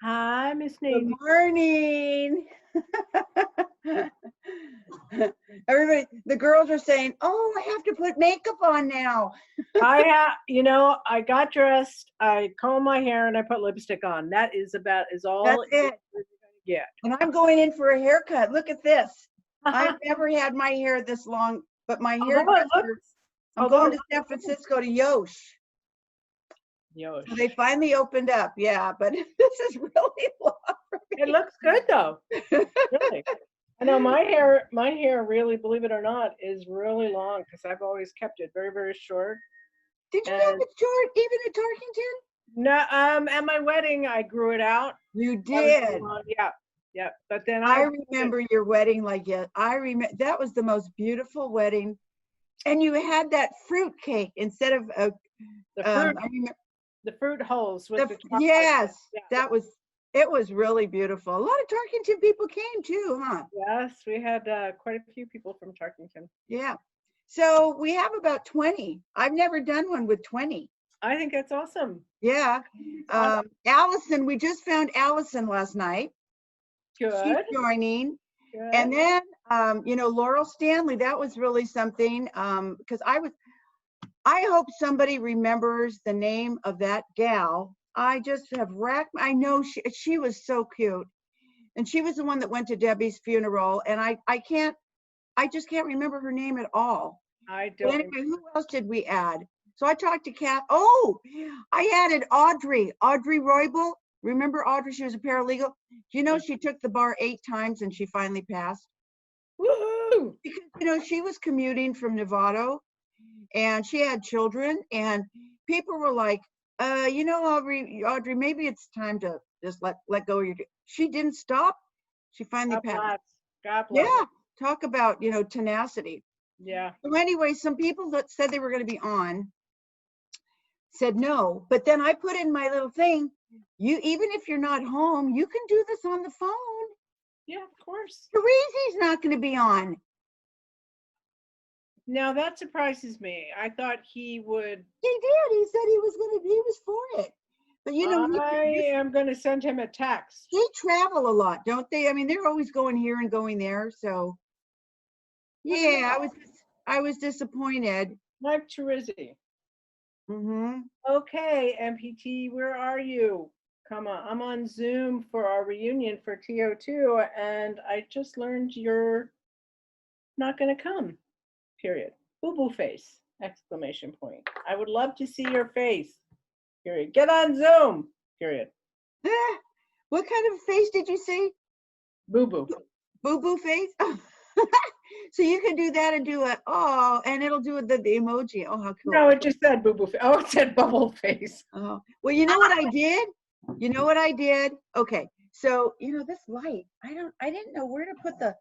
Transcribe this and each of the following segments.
Hi, Miss Good Nadine. morning. Everybody, the girls are saying, "Oh, I have to put makeup on now." I got dressed, I combed my hair, and I put lipstick on. That is all That's you're it. gonna get. And I'm going in for a haircut. Look at this. I've never had my hair this long, but my Although it hairdresser, looks, I'm although going it to San Francisco to Yosh. looks, So they finally opened up. Yeah, but this is really long for it me. looks good though. Really. I know my hair really, believe it or not, is really long because I've always kept it very, very short. Did you have And it short even at Tarkington? no, at my wedding, I grew it out. You That was did. yeah, yeah. But then I I remember your wedding like yet. I remember that was the most beautiful wedding. And you had that fruit cake instead of a the fruit, I remember the fruit holes with the chocolate. yes, Yeah, it was really beautiful. A lot of Tarkington people came too, huh? yes, we had quite a few people from Tarkington. Yeah. So we have about 20. I've never done one with 20. I think that's awesome. Yeah. It's awesome. Allison, we just found Allison last night. She's Good, joining. And good. then Laurel Stanley, that was really something. Because I hope somebody remembers the name of that gal. I just have I know she was so cute. And she was the one that went to Debbie's funeral. And I just can't remember her name at all. I But don't anyway, who else did we add? So I talked to Kat. Oh, I added Audrey Roybal. Remember Audrey? She was a paralegal. Do you know she took the bar 8 times and she finally passed? Woohoo! Because she was commuting from Novato and she had children, and people were like, Audrey, maybe it's time to just let go of your. She didn't stop. She finally God passed. bless. God bless. Yeah, talk about tenacity. Yeah. So anyway, some people that said they were going to be on said no, but then I put in my little thing. You even if you're not home, you can do this on the phone. Yeah, of course. Teresi's not going to be on. Now that surprises me. I thought he would. He did. He said he was for it. But I am going to send him a text. they travel a lot, don't they? I mean, they're always going here and going there. So yeah, I was disappointed. Mike Teresi. Mm-hmm. Okay, MPT, where are you? Come on, I'm on Zoom for our reunion for TO2, and I just learned you're not going to come. Period. Boo boo face! Exclamation point. I would love to see your face. Period. Get on Zoom. Period. What kind of face did you say? Boo boo. Boo boo face? So you can do that and do it. Oh, and it'll do the emoji. Oh, how cool. No, it just said boo boo face. Oh, it said bubble face. Oh, well, you know what I did? You know what I did? Okay. So, this light, I didn't know where to put the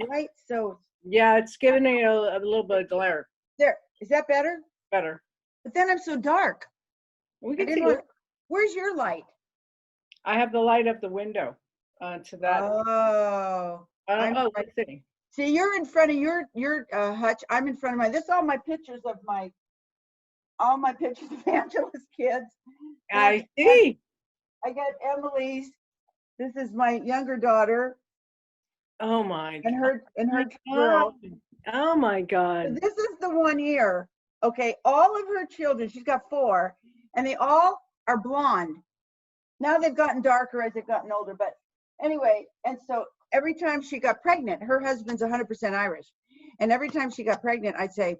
light. So Yeah, it's giving me a little bit of glare. there, is that better? Better. But then I'm so dark. We I can didn't see want, it. where's your light? I have the light of the window to that. Oh, Let's see. see, you're in front of your hutch. I'm in front of mine. This is all my pictures of Angela's kids. I see. I got Emily's. This is my younger daughter Oh my and God. her girl. Oh my God. This is the one here. Okay, all of her children, she's got 4, and they all are blonde. Now they've gotten darker as they've gotten older, but anyway, and so every time she got pregnant, her husband's 100% Irish. And every time she got pregnant, I'd say,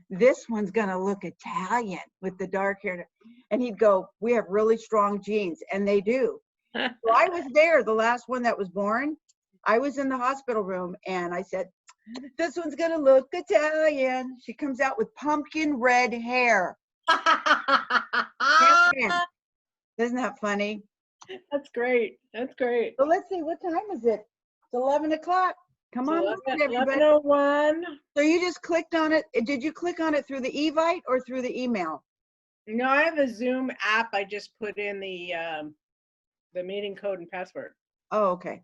this one's gonna look Italian with the dark hair. And he'd go, we have really strong genes, and they do. So I was there, the last one that was born. I was in the hospital room and I said, this one's gonna look Italian. She comes out with pumpkin red hair. Isn't that funny? That's great. That's great. So let's see, what time is it? It's 11 o'clock. Come on, everybody. 11:01. So you just clicked on it. Did you click on it through the Evite or through the email? No, I have a Zoom app. I just put in the meeting code and password. Oh, okay.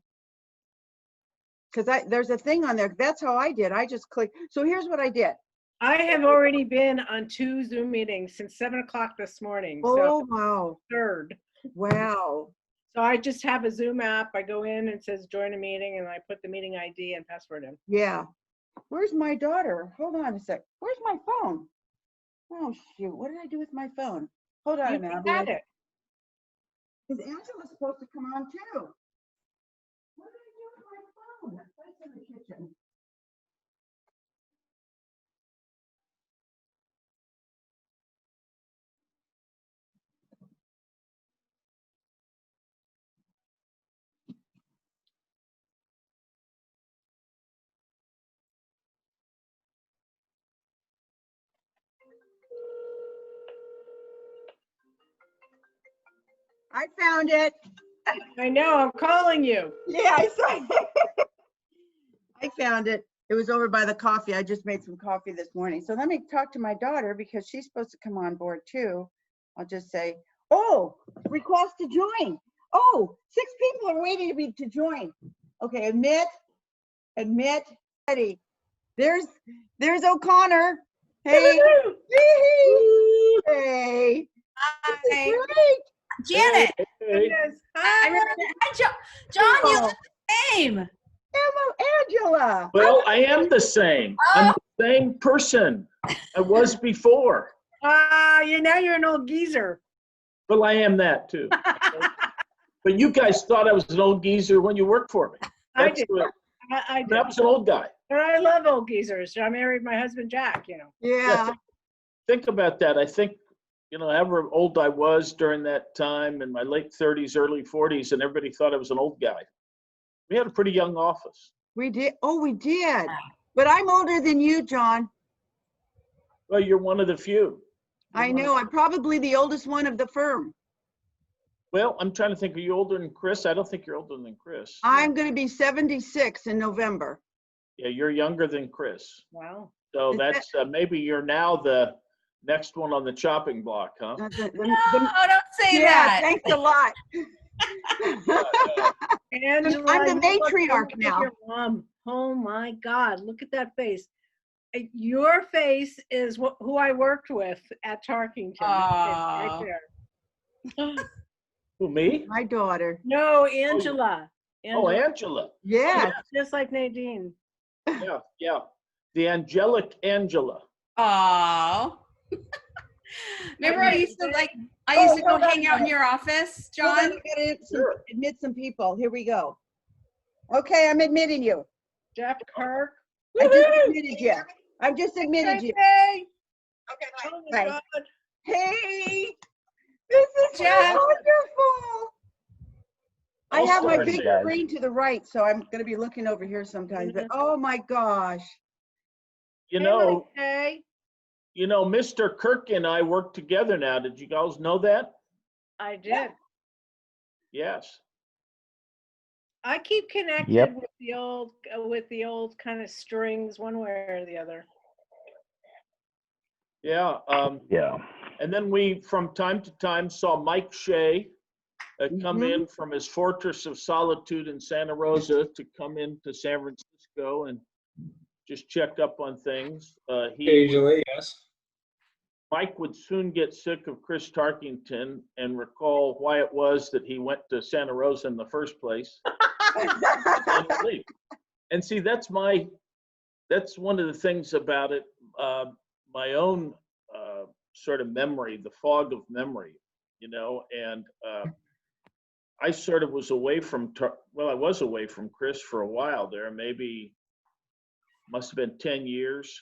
Because there's a thing on there. That's how I did. I just clicked. So here's what I did. I have already been on 2 Zoom meetings since 7 o'clock this morning. Oh, so wow. 3rd. Wow. So I just have a Zoom app. I go in and it says join a meeting and I put the meeting ID and password in. Yeah. Where's my daughter? Hold on a sec. Where's my phone? Oh, shoot. What did I do with my phone? Hold on a You minute. can add it. Because Angela's supposed to come on too. What did I do with my phone? That's in the kitchen. I found it. I know, I'm calling you. Yeah, I saw it. I found it. It was over by the coffee. I just made some coffee this morning. So let me talk to my daughter because she's supposed to come on board too. I'll just say, oh, request to join. Oh, 6 people are waiting to join. Okay, admit, ready. There's O'Connor. Hey, hey, Hi, great. Janet. It is. I remember. Hi, John, you Oh, look the same. Angela. Well, I am the same. I'm Oh. the same person I was before. Now you're an old geezer. Well, I am that too. But you guys thought I was an old geezer when you worked for me. I That's did. what- I did. I was an old guy. And I love old geezers. I married my husband, Jack, Yeah. Think about that. I think, however old I was during that time in my late 30s, early 40s, and everybody thought I was an old guy. We had a pretty young office. We did. Oh, we did. But I'm older than you, John. Well, you're one of the few. I know. I'm probably the oldest one of the firm. Well, I'm trying to think, are you older than Chris? I don't think you're older than Chris. I'm going to be 76 in November. Yeah, you're younger than Chris. Wow. So Is that's maybe you're now the next one on the chopping block, huh? The- the- No, the- don't say yeah, that. thanks a lot. Angela, I'm the you look so matriarch like now. your mom. Oh my God, look at that face. Your face is who I worked with at Tarkington. That face right there. Who, me? My daughter. No, Angela. Oh, Angela. Yeah. Just like Nadine. Yeah. The angelic Angela. Oh. Remember, I used to Oh, go hold on hang a out in minute. your office, Hold on, John. I gotta Sure. admit some people. Here we go. Okay, I'm admitting you. Jeff Kirk. I just admitted you. I've just admitted you. Hey. Okay, Oh my bye. God. Hey, this is Jeff. wonderful. I All have my stars, big guys. screen to the right, so I'm going to be looking over here sometimes. But oh my gosh, You know, Hey. Mr. Kirk and I work together now. Did you guys know that? I did. Yes. I keep connected Yep. with the old kind of strings one way or the other. Yeah. Yeah. And then we, from time to time, saw Mike Shea come in from his fortress of solitude in Santa Rosa to come into San Francisco and just check up on things. Occasionally, yes. Mike would soon get sick of Chris Tarkington and recall why it was that he went to Santa Rosa in the first place. And leave. And see, that's one of the things about it, my own sort of memory, the fog of memory, and I sort of was away from, I was away from Chris for a while there, maybe must have been 10 years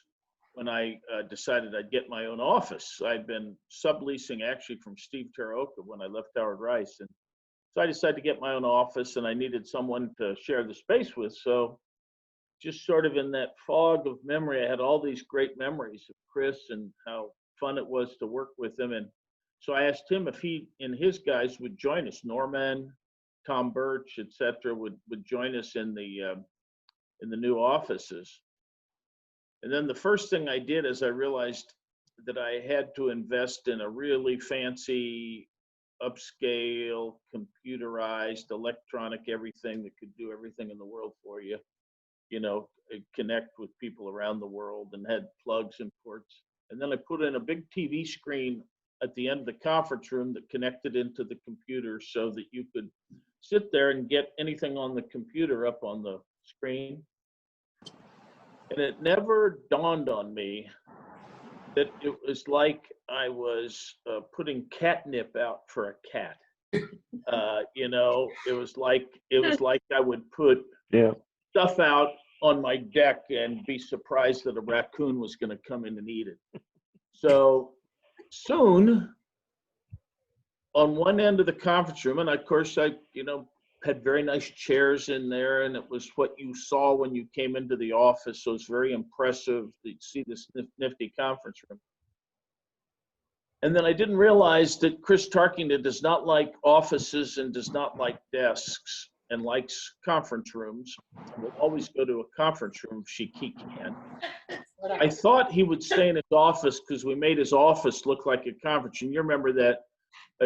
when I decided I'd get my own office. I'd been subleasing actually from Steve Taraoka when I left Howard Rice. And so I decided to get my own office and I needed someone to share the space with. So just sort of in that fog of memory, I had all these great memories of Chris and how fun it was to work with him. And so I asked him if he and his guys would join us. Norman, Tom Birch, et cetera, would join us in the new offices. And then the first thing I did is I realized that I had to invest in a really fancy, upscale, computerized, electronic everything that could do everything in the world for you, connect with people around the world and had plugs and ports. And then I put in a big TV screen at the end of the conference room that connected into the computer so that you could sit there and get anything on the computer up on the screen. And it never dawned on me that it was like I was putting catnip out for a cat. You know, it was like I would put stuff out on my deck and be surprised that a raccoon was going to come in and eat it. So soon, on one end of the conference room, and of course I, you know, had very nice chairs in there, and it was what you saw when you came into the office. So it's very impressive to see this nifty conference room. And then I didn't realize that Chris Tarkington does not like offices and does not like desks and likes conference rooms. Will always go to a conference room if he can. I thought he would stay in his office because we made his office look like a conference room. You remember that,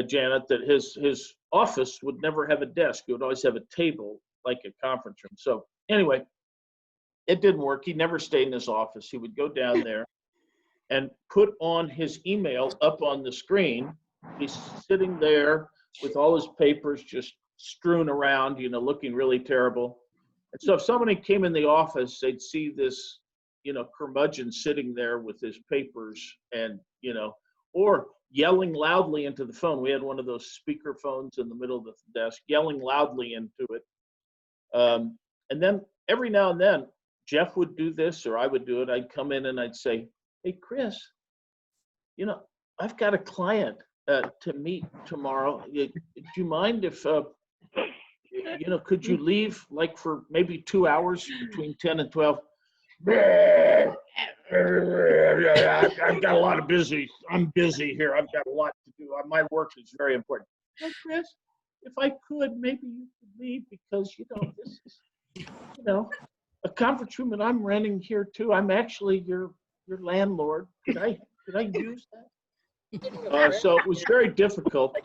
Janet, that his office would never have a desk. It would always have a table like a conference room. So anyway, it didn't work. He never stayed in his office. He would go down there and put on his email up on the screen. He's sitting there with all his papers just strewn around, you know, looking really terrible. And so if somebody came in the office, they'd see this, you know, curmudgeon sitting there with his papers and, you know, or yelling loudly into the phone. We had one of those speaker phones in the middle of the desk, yelling loudly into it. And then every now and then, Jeff would do this or I would do it. I'd come in and I'd say, "Hey, Chris, you know, I've got a client to meet tomorrow. Do you mind if, you know, could you leave like for maybe 2 hours between 10 and 12? I've got a lot of busy. I'm busy here. I've got a lot to do. My work is very important. Hey, Chris, if I could, maybe you could leave because, you know, this is, you know, a conference room that I'm renting here too. I'm actually your landlord. Could I use that?" So it was very difficult.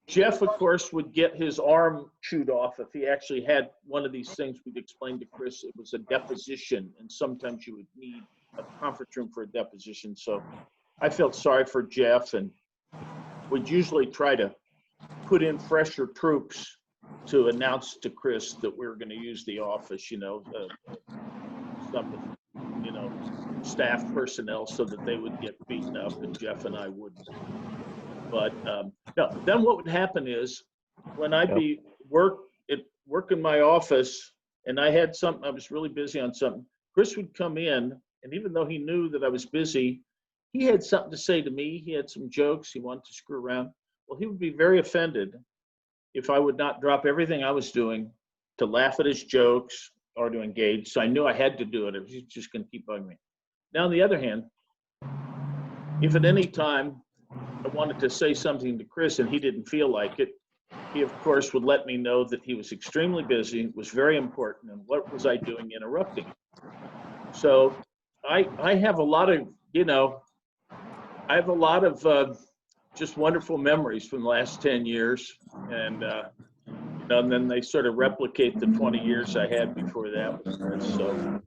Jeff, of course, would get his arm chewed off if he actually had one of these things. We'd explain to Chris it was a deposition, and sometimes you would need a conference room for a deposition. So I felt sorry for Jeff, and we'd usually try to put in fresher troops to announce to Chris that we were going to use the office, you know, some, you know, staff personnel so that they would get beaten up and Jeff and I wouldn't. But no, then what would happen is when I'd be work in my office and I had something, I was really busy on something, Chris would come in, and even though he knew that I was busy, he had something to say to me. He had some jokes. He wanted to screw around. Well, he would be very offended if I would not drop everything I was doing to laugh at his jokes or to engage. So I knew I had to do it. It was just going to keep bugging me. Now, on the other hand, if at any time I wanted to say something to Chris and he didn't feel like it, he, of course, would let me know that he was extremely busy, was very important, and what was I doing interrupting? So I have a lot of, you know, just wonderful memories from the last 10 years. And, you know, and then they sort of replicate the 20 years I had before that with Chris. So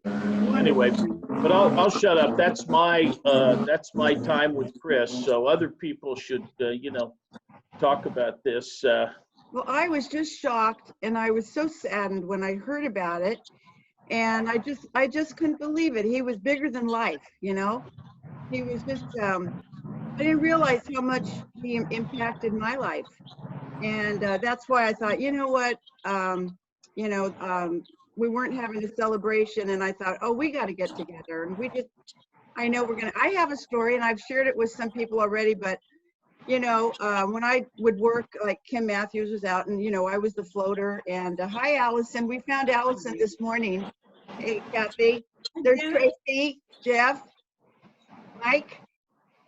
anyway, but I'll shut up. That's my time with Chris. So other people should, you know, talk about this. Well, I was just shocked and I was so saddened when I heard about it. And I just couldn't believe it. He was bigger than life, you know? He was just, I didn't realize how much he impacted my life. And that's why I thought, you know what, we weren't having a celebration and I thought, oh, we got to get together. And I know I have a story and I've shared it with some people already, but you know, when I would work, like Kim Matthews was out and, you know, I was the floater. And hi, Allison. We found Allison this morning. Hey, Kathy. There's Tracy, Jeff, Mike.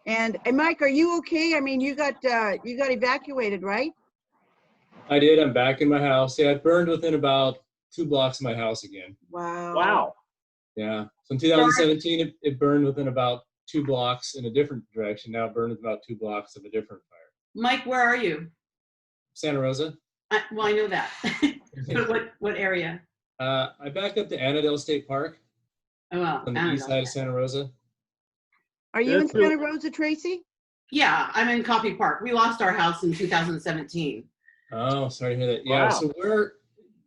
And Mike, are you okay? I mean, you got evacuated, right? I did. I'm back in my house. Yeah, it burned within about 2 blocks of my house again. Wow. Wow. Yeah. So in 2017, it burned within about 2 blocks in a different direction. Now it burned about 2 blocks of a different fire. Mike, where are you? Santa Rosa. Well, I know that. But what area? I backed up to Annandale State Park Oh, well, on the east side of Santa Rosa. Are you in Santa Rosa, Tracy? Yeah, I'm in Coffee Park. We lost our house in 2017. Oh, sorry to hear that. Yeah, Wow. so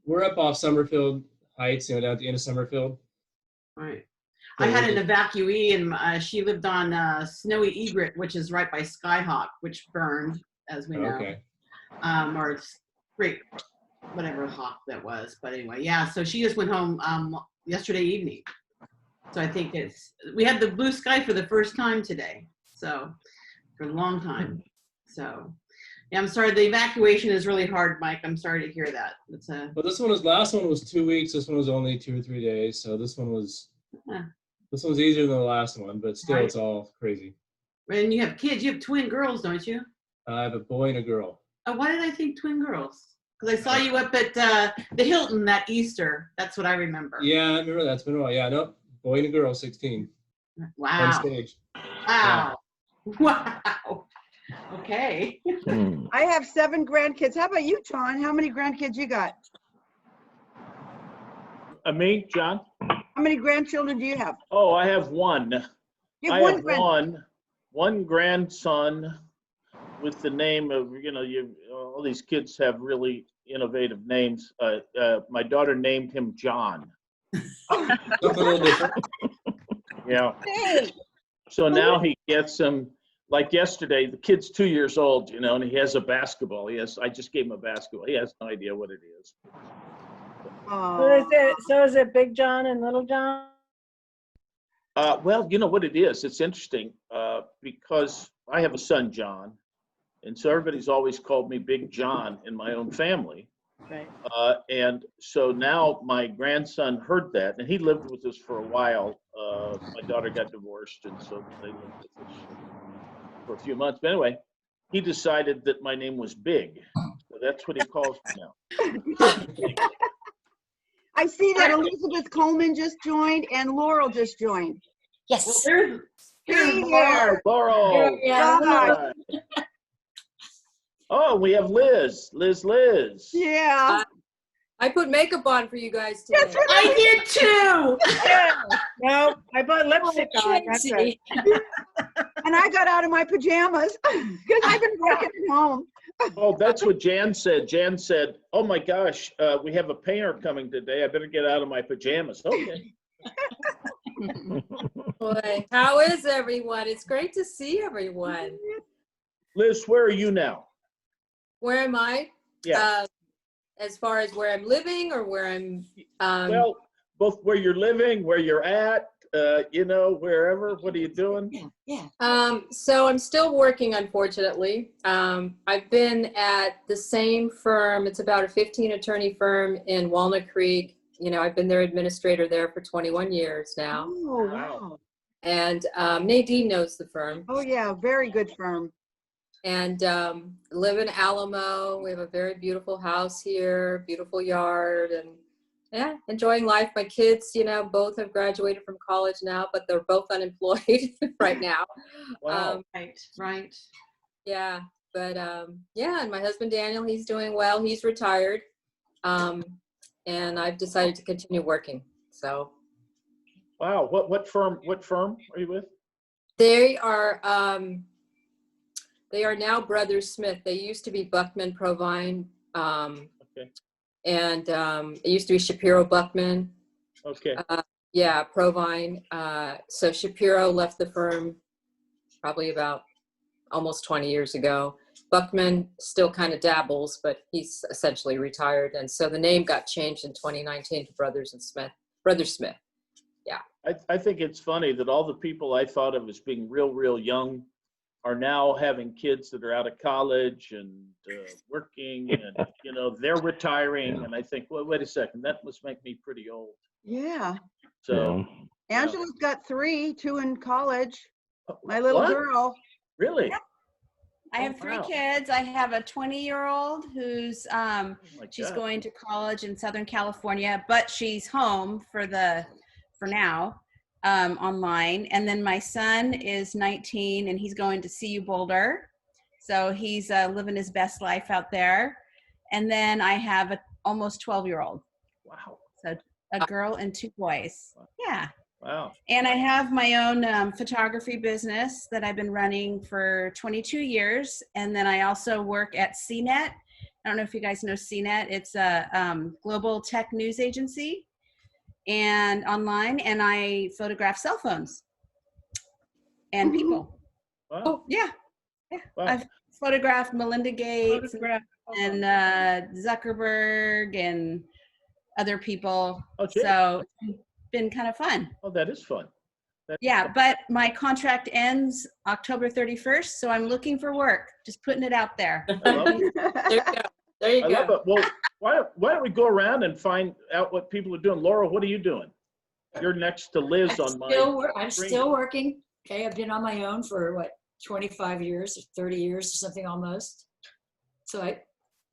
we're up off Summerfield Heights, down at the end of Summerfield. Right. So I had we're an evacuee, and she lived on Snowy Egret, which is right by Skyhawk, which burned, as we know. Okay. Or it's great, whatever hawk that was. But anyway, yeah. So she just went home yesterday evening. So I think we had the blue sky for the first time today. So for a long time. So yeah, I'm sorry. The evacuation is really hard, Mike. I'm sorry to hear that. It's a Well, last one was 2 weeks. This one was only 2 or 3 days. So this one was easier than the last one, but still, Right. it's all crazy. And you have kids. You have twin girls, don't you? I have a boy and a girl. Oh, why did I think twin girls? Because I saw you up at the Hilton that Easter. That's what I remember. Yeah, I remember that. It's been a while. Yeah, no, boy and a girl, 16. On Wow. stage. Wow. Wow. Okay. I have 7 grandkids. How about you, John? How many grandkids you got? Me, John? How many grandchildren do you have? Oh, I have one. You I have have one one grandson with the name of, all these kids have really innovative names. My daughter named him John. Something a little different. Yeah. Hey, So now he gets him, like yesterday, the kid's 2 years old, and he has a basketball. I just gave him a basketball. He has no idea what it is. So is it Big John and Little John? Well, you know what it is? It's interesting because I have a son, John, and so everybody's always called me Big John in my own family. Right. And so now my grandson heard that, and he lived with us for a while. My daughter got divorced, and so they lived with us for a few months. But anyway, he decided that my name was Big. So that's what he calls me now. I see that Elizabeth Coleman just joined and Laurel just joined. Well, there's Hey Laurel. there. Laurel. Yeah. God. Oh, we have Liz. Liz. Yeah. I put makeup on for you guys today. That's what I did too. No, I put lipstick on. That's it. And I got out of my pajamas because I've been working at home. Oh, that's what Jan said. Jan said, "Oh my gosh, we have a painter coming today. I better get out of my pajamas." Okay. Boy, how is everyone? It's great to see everyone. Liz, where are you now? Where am I? Yeah. As far as where I'm living or where I'm Well, both where you're living, where you're at, wherever. What are you doing? so I'm still working, unfortunately. I've been at the same firm. It's about a 15 attorney firm in Walnut Creek. I've been their administrator there for 21 years now. Oh, wow. And Nadine knows the firm. Oh, yeah. Very good firm. And live in Alamo. We have a very beautiful house here, beautiful yard, and yeah, enjoying life. My kids, both have graduated from college now, but they're both unemployed right now. Wow. Right. Yeah, but yeah, and my husband Daniel, he's doing well. He's retired, and I've decided to continue working. So. Wow. What firm are you with? They are now Brothers Smith. They used to be Buckman Provine. Okay. And it used to be Shapiro Buckman. Okay. Yeah, Provine. So Shapiro left the firm probably about almost 20 years ago. Buckman still kind of dabbles, but he's essentially retired. And so the name got changed in 2019 to Brothers Smith. Yeah. I think it's funny that all the people I thought of as being real young are now having kids that are out of college and working, and they're retiring. And I think, well, wait a second, that must make me pretty old. Yeah. So Angela's got 3, 2 in college. My little What? girl. Really? I have 3 wow. kids. I have a 20-year-old who's Oh my she's God. going to college in Southern California, but she's home for now, online. And then my son is 19 and he's going to CU Boulder. So he's living his best life out there. And then I have a almost 12-year-old. Wow. So a girl and 2 boys. Yeah. Wow. And I have my own photography business that I've been running for 22 years. And then I also work at CNET. I don't know if you guys know CNET. It's a global tech news agency and online, and I photograph cell phones and people. Wow. Yeah. Wow. I've photographed Melinda Gates Photograph. and Zuckerberg and other people. Oh, gee. So it's been kind of fun. Oh, that is fun. Yeah, but my contract ends October 31st, so I'm looking for work. Just putting it out there. I love it. There you go. There you I love go. it. Well, why don't we go around and find out what people are doing? Laura, what are you doing? You're next to Liz on my. I'm screen. still working. Okay, I've been on my own for what, 25 years, or 30 years or something almost. So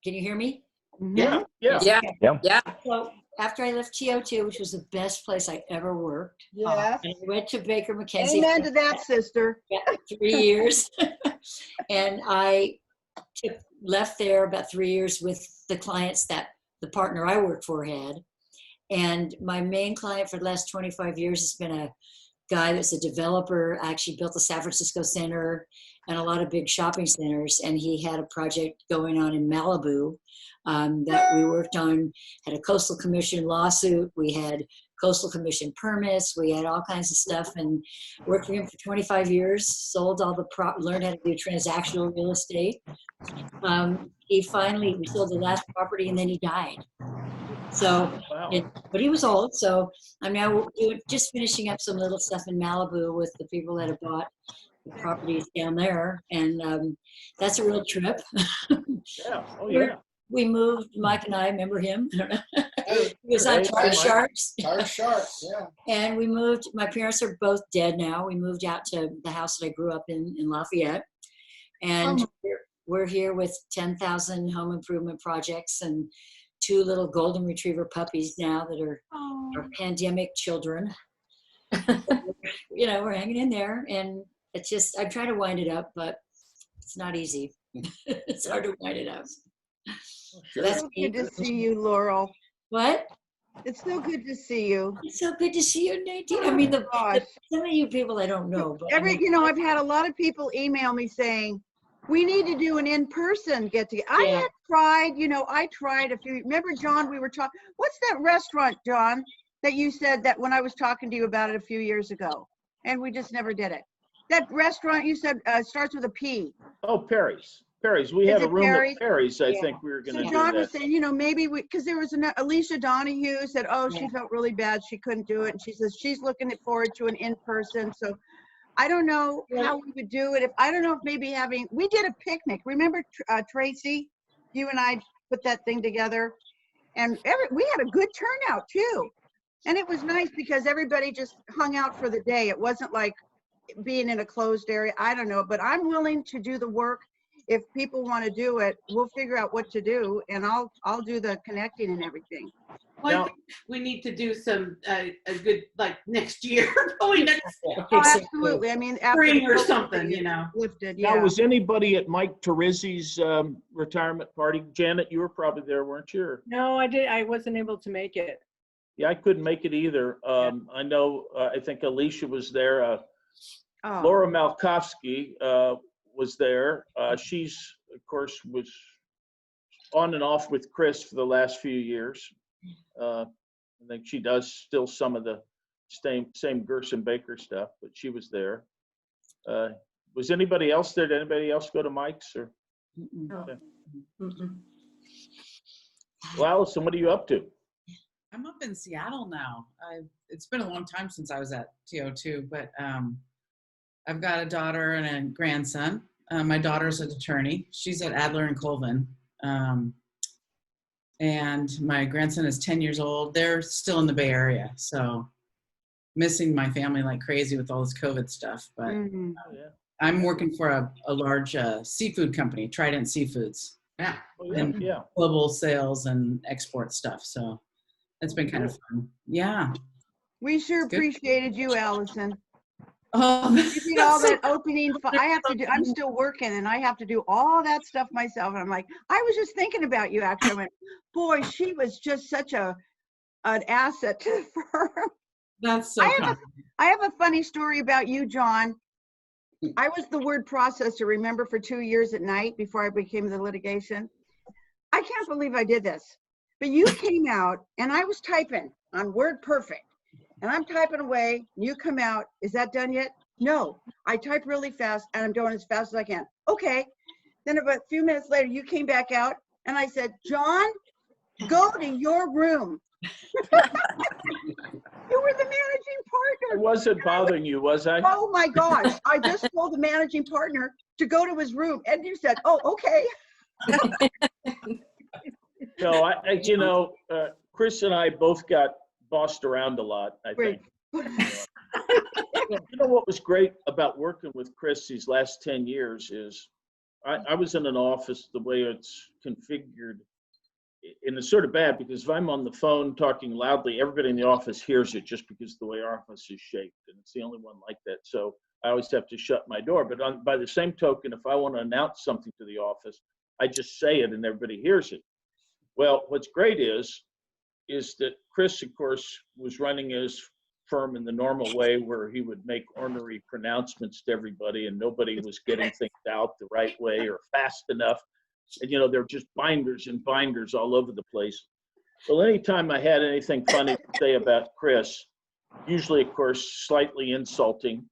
can you hear me? Yeah, yeah. Yeah. So after I left TO2, which was the best place I ever worked, Yes. and I went to Baker McKenzie. Amen to that, sister. for 3 years. And I left there about 3 years with the clients that the partner I worked for had. And my main client for the last 25 years has been a guy that's a developer, actually built the San Francisco Center and a lot of big shopping centers. And he had a project going on in Malibu that we worked on, had a coastal commission lawsuit. We had coastal commission permits. We had all kinds of stuff and worked for him for 25 years, sold all the learned how to do transactional real estate. We sold the last property and then he died. So, Wow. but he was old. So I'm now just finishing up some little stuff in Malibu with the people that have bought the properties down there. And that's a real trip. Yeah. Oh, yeah. We moved, Mike and I, remember him? I don't know. Oh, He was on Right. Tar Sharks. Tar Sharks, yeah. And we moved, my parents are both dead now. We moved out to the house that I grew up in Lafayette. And we're here with 10,000 home improvement projects and 2 little golden retriever puppies now that are our pandemic children. We're hanging in there, and it's just, I try to wind it up, but it's not easy. It's hard to wind it up. Sure. That's So good to see you, Laurel. What? It's so good to see you. It's so good to see you, Nadine. I mean, Gosh. some of you people I don't know, but I mean, I've had a lot of people email me saying, we need to do an in-person get together. I Yeah. had tried, I tried a few, remember, John, we were talking, what's that restaurant, John, that you said that when I was talking to you about it a few years ago, and we just never did it? That restaurant you said starts with a P. Oh, Perry's. Perry's. We Is had a it room Perry's? at Perry's. I Yeah. think we were going So to do John was that. saying, maybe because there was Alicia Donahue said, she Yeah. felt really bad. She couldn't do it. And she says she's looking forward to an in-person. So I don't know how we would do it. I don't know if maybe we did a picnic. Remember Tracy, you and I put that thing together, and we had a good turnout too. And it was nice because everybody just hung out for the day. It wasn't like being in a closed area. I don't know, but I'm willing to do the work. If people want to do it, we'll figure out what to do, and I'll do the connecting and everything. Well, I Now- think we need to do some, a good, like, next year, probably next Oh, absolutely. I mean, after spring the or COVID something, thing is you know. lifted, Now, yeah. was anybody at Mike Terizzi's retirement party? Janet, you were probably there, weren't you? Or- No, I wasn't able to make it. Yeah, I couldn't make it either. I know, I think Alicia was there. Oh. Laura Malkowski was there. She's, of course, was on and off with Chris for the last few years. I think she does still some of the same Gerson Baker stuff, but she was there. Was anybody else there? Did anybody else go to Mike's? Or? Mm-mm. Well, Allison, what are you up to? I'm up in Seattle now. It's been a long time since I was at TO2, but I've got a daughter and a grandson. My daughter's an attorney. She's at Adler and Colvin. And my grandson is 10 years old. They're still in the Bay Area, so missing my family like crazy with all this COVID stuff. But Mhm. Oh, yeah. I'm working for a large seafood company, Trident Seafoods, Yeah. Oh, yeah. And- Yeah. global sales and export stuff. So it's been kind of fun. Yeah. We sure Good. appreciated you, Allison. Oh, You did all that opening. I'm still working and I have to do all that stuff myself. And I'm like, I was just thinking about you actually. I went, boy, she was just such an asset to the firm. That's so comforting. I have a funny story about you, John. I was the word processor, remember, for 2 years at night before I became the litigation. I can't believe I did this. But you came out and I was typing on Word Perfect. And I'm typing away, and you come out, is that done yet? No, I type really fast and I'm doing as fast as I can. Okay. Then about a few minutes later, you came back out and I said, John, go to your room. You were the managing I partner. wasn't bothering you, was I? Oh my gosh, I just told the managing partner to go to his room. And you said, oh, okay. No, you know, Chris and I both got bossed around a lot, I Great. think. You know what was great about working with Chris these last 10 years is I was in an office the way it's configured. And it's sort of bad because if I'm on the phone talking loudly, everybody in the office hears it just because the way our office is shaped. And it's the only one like that. So I always have to shut my door. But by the same token, if I want to announce something to the office, I just say it and everybody hears it. Well, what's great is that Chris, of course, was running his firm in the normal way where he would make ornery pronouncements to everybody and nobody was getting things out the right way or fast enough. And, you know, there were just binders and binders all over the place. Well, anytime I had anything funny to say about Chris, usually, of course, slightly insulting,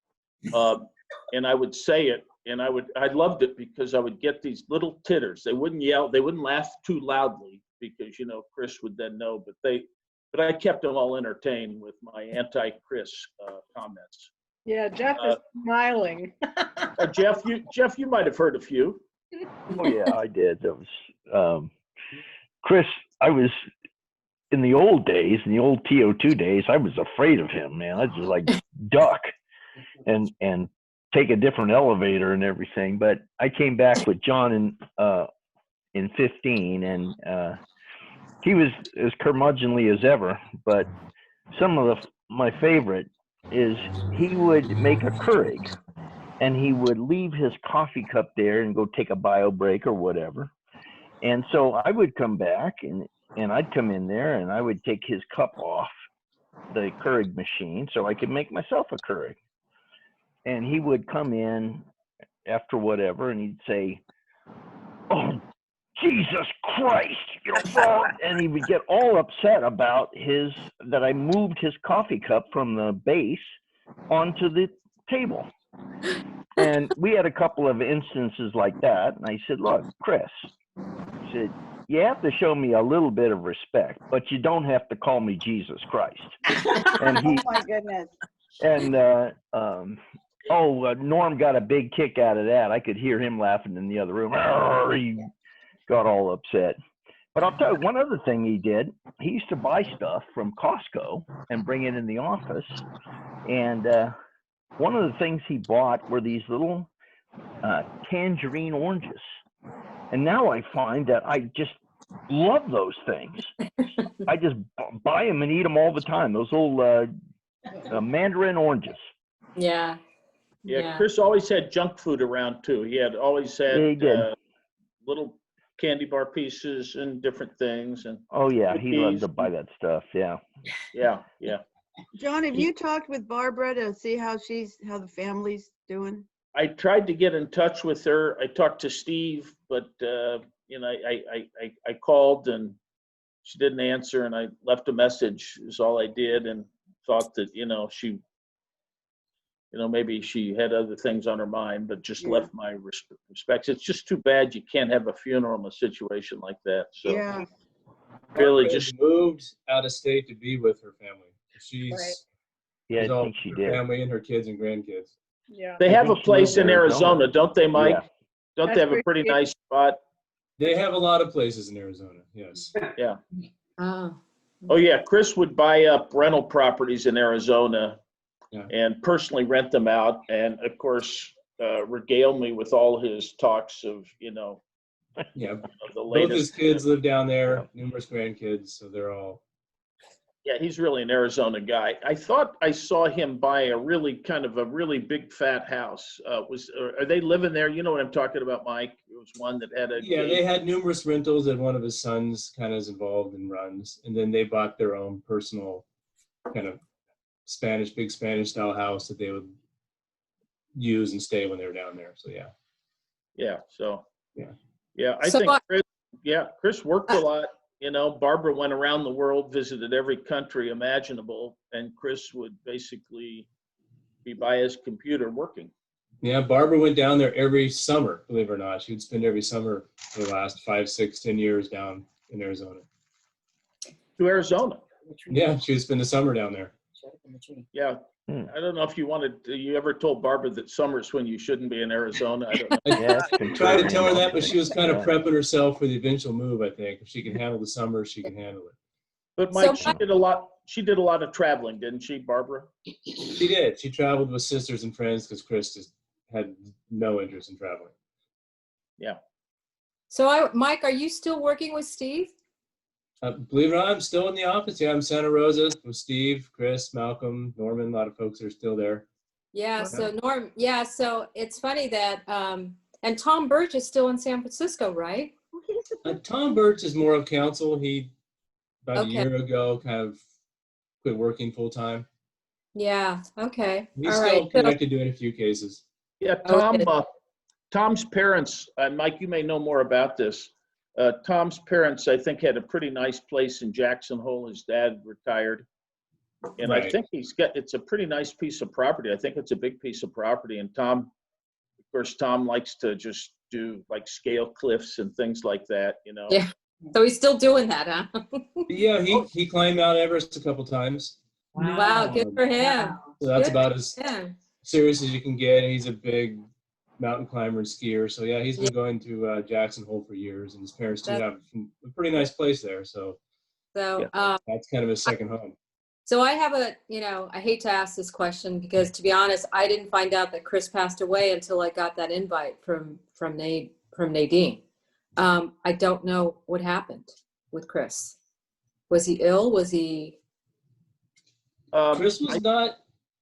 and I would say it, and I loved it because I would get these little titters. They wouldn't yell, they wouldn't laugh too loudly because, you know, Chris would then know, but I kept them all entertained with my anti-Chris comments. Yeah, Jeff is smiling. Jeff, you might have heard a few. Oh yeah, I did. That was Chris. I was in the old days, in the old TO2 days. I was afraid of him, man. I just like duck and take a different elevator and everything. But I came back with John in 15, and he was as curmudgeonly as ever. But some of my favorite is he would make a Keurig. And he would leave his coffee cup there and go take a bio break or whatever. And so I would come back and I'd come in there and I would take his cup off the Keurig machine so I could make myself a Keurig. And he would come in after whatever and he'd say, "Oh, Jesus Christ," you know, and he would get all upset about that I moved his coffee cup from the base onto the table. And we had a couple of instances like that. And I said, "Look, Chris," I said, "you have to show me a little bit of respect, but you don't have to call me Jesus Christ." And Oh my goodness. And Norm got a big kick out of that. I could hear him laughing in the other room. He got all upset. But I'll tell you one other thing he did. He used to buy stuff from Costco and bring it in the office. And one of the things he bought were these little tangerine oranges. And now I find that I just love those things. I just buy them and eat them all the time. Those little mandarin oranges. Yeah. Yeah, Chris always had junk food around too. He had always had little candy bar pieces and different things. And oh yeah, he loved to buy that stuff. Yeah. Yeah. John, have you talked with Barbara to see how the family's doing? I tried to get in touch with her. I talked to Steve, but you know, I called and she didn't answer, and I left a message is all I did, and thought that, you know, maybe she had other things on her mind, but just left my respects. It's just too bad you can't have a funeral in a situation like that. So Yeah. really Barbara just moved out of state to be with her family. She's I all think she her did. family and her kids and grandkids. Yeah. they have a place in Arizona, don't they, Mike? Yeah. Don't they have a pretty nice spot? They have a lot of places in Arizona. Yes. Yeah. Oh. Oh yeah, Chris would buy up rental properties in Arizona and personally rent them out, and of course regale me with all his talks of, you know, Yeah. of the Both latest. his kids live down there, numerous grandkids, so they're all. Yeah, he's really an Arizona guy. I thought I saw him buy a really big fat house. Are they living there? You know what I'm talking about, Mike? It was one that had a They had numerous rentals that one of his sons kind of is involved and runs, and then they bought their own personal kind of big Spanish style house that they would use and stay when they were down there. So yeah. Yeah. So, Yeah. yeah, I So think I- Chris worked a lot. You know, Barbara went around the world, visited every country imaginable, and Chris would basically be by his computer working. Yeah, Barbara went down there every summer, believe it or not. She would spend every summer for the last 5, 6, 10 years down in Arizona. To Arizona. Yeah, she would spend the summer down there. Yeah. Hmm. I don't know if you ever told Barbara that summer's when you shouldn't be in Arizona. I don't know. Yeah, I tried to tell her that, but she was kind of prepping herself for the eventual move, I think. If she can handle the summer, she can handle it. But Mike, So- she did a lot of traveling, didn't she, Barbara? She did. She traveled with sisters and friends because Chris just had no interest in traveling. Yeah. So Mike, are you still working with Steve? Believe it or not, I'm still in the office. Yeah, I'm Santa Rosa with Steve, Chris, Malcolm, Norman. A lot of folks are still there. Yeah. So so it's funny that, and Tom Birch is still in San Francisco, right? Tom Birch is more of counsel. He, about Okay. a year ago, kind of quit working full time. Yeah. Okay. He's All still right. connected doing a few cases. Yeah, Okay. Tom's parents, Mike, you may know more about this. Tom's parents, I think, had a pretty nice place in Jackson Hole. His dad retired. And I Right. think it's a pretty nice piece of property. I think it's a big piece of property. And Tom, of course, Tom likes to just do like scale cliffs and things like that, you know? Yeah. So he's still doing that, huh? Yeah, he climbed Mount Everest a couple times. Wow. Good for him. So that's Good about as for him. serious as you can get. And he's a big mountain climber and skier. So yeah, he's been going to Jackson Hole for years, and his parents do have a pretty nice place there. So So, that's kind of his second home. so I have I hate to ask this question because, to be honest, I didn't find out that Chris passed away until I got that invite from Nadine. I don't know what happened with Chris. Was he ill? Was he? Chris was not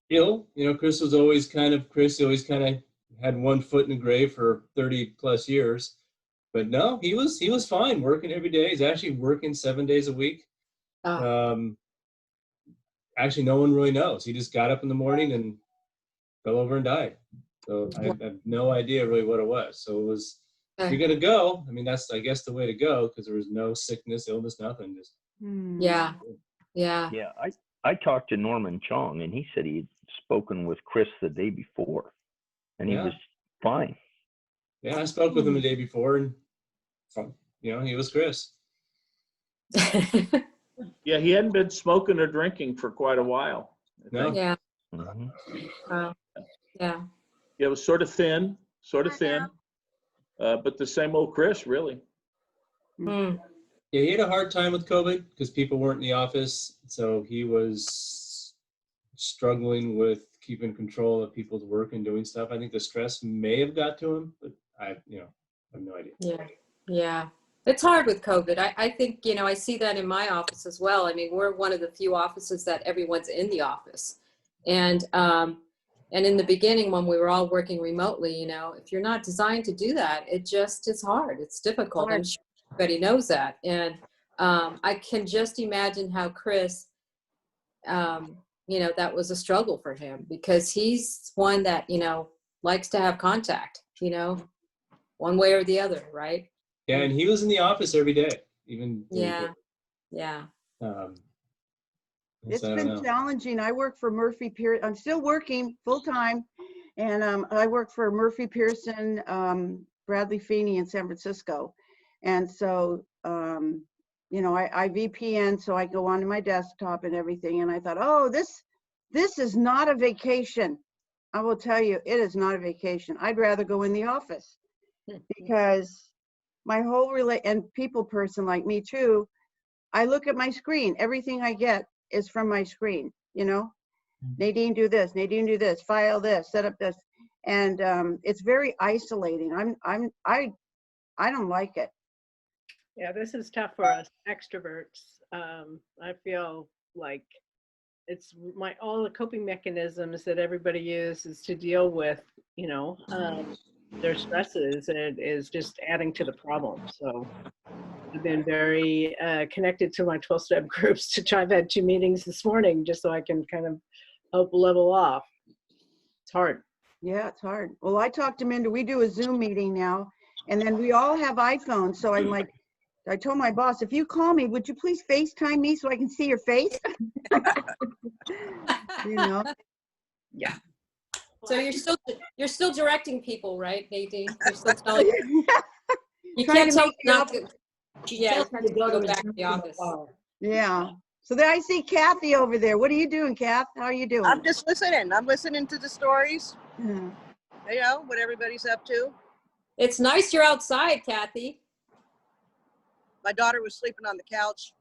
ill. You know, Chris always kind of had one foot in the grave for 30 plus years. But no, he was fine working every day. He's actually working 7 days a week. Actually, no one really knows. He just got up in the morning and fell over and died. So I have no idea really what it was. So it was, if you're going to go, I mean, that's, I guess, the way to go, because there was no sickness, illness, nothing. Just Yeah. Yeah, I talked to Norman Chong, and he said he had spoken with Chris the day before, and he was fine. Yeah, I spoke with him the day before, and he was Chris. Yeah, he hadn't been smoking or drinking for quite a while. No. Yeah. Mhm. Yeah. It was sort of thin, but the same old Chris, really. Hmm. Yeah, he had a hard time with COVID because people weren't in the office. So he was struggling with keeping control of people's work and doing stuff. I think the stress may have got to him, but I have no idea. Yeah. Yeah. It's hard with COVID. I think, I see that in my office as well. I mean, we're one of the few offices that everyone's in the office. And in the beginning, when we were all working remotely, if you're not designed to do that, it's hard. It's difficult. I'm sure everybody knows that. And I can just imagine how Chris, that was a struggle for him, because he's one that, likes to have contact, one way or the other, right? Yeah, and he was in the office every day, even. Yeah. It's been challenging. I work for Murphy Pearson. I'm still working full time, and I work for Murphy Pearson, Bradley Feeney in San Francisco, and so I VPN, so I go onto my desktop and everything. And I thought, oh, this is not a vacation. I will tell you, it is not a vacation. I'd rather go in the office, because my whole and people person like me too, I look at my screen. Everything I get is from my screen, Nadine, do this, Nadine, do this, file this, set up this. And it's very isolating. I don't like it. Yeah, this is tough for us extroverts. I feel like it's all the coping mechanisms that everybody uses to deal with, their stresses, and it is just adding to the problem. So I've been very connected to my 12-step groups. I've had 2 meetings this morning just so I can kind of help level off. It's hard. Yeah, it's hard. Well, I talked him into, we do a Zoom meeting now, and then we all have iPhones. So I'm like, I told my boss, if you call me, would you please FaceTime me so I can see your face? You know? So you're still directing people, right, Nadine? You're still telling, you Trying can't to tell make them not the to, She yeah, tells you me have to to go go to back to the a office. bar. Yeah. So there I see Kathy over there. What are you doing, Kath? How are you doing? I'm just listening. I'm listening to the stories, Yeah. you know, what everybody's up to. It's nice you're outside, Kathy. My daughter was sleeping on the couch.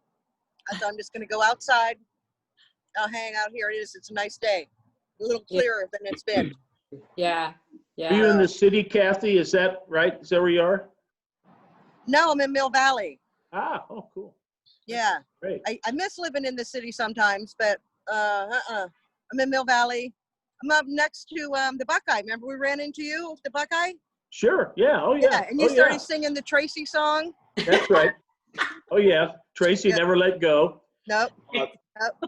I thought I'm just going to go outside. I'll hang out here. It is. It's a nice day. A little Yeah. clearer than it's been. Yeah, Are you yeah. in the city, Kathy? Is that right? Is that where you are? No, I'm in Mill Valley. Ah, oh, cool. Yeah. Great. I miss living in the city sometimes, but I'm in Mill Valley. I'm up next to the Buckeye. Remember we ran into you, the Buckeye? Sure. Yeah. Oh, Yeah. yeah. And you Oh, started yeah. singing the Tracy song. That's right. Oh, yeah. Tracy Yeah. never let go. Nope. Nope.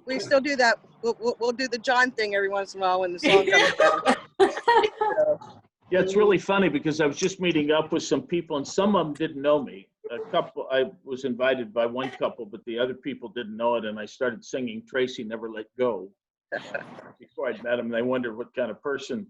We still do that. We'll do the John thing every once in a while when the song comes on. Yeah, it's really funny because I was just meeting up with some people and some of them didn't know me. A couple, I was invited by one couple, but the other people didn't know it. And I started singing Tracy Never Let Go before I'd met them. They wondered what kind of person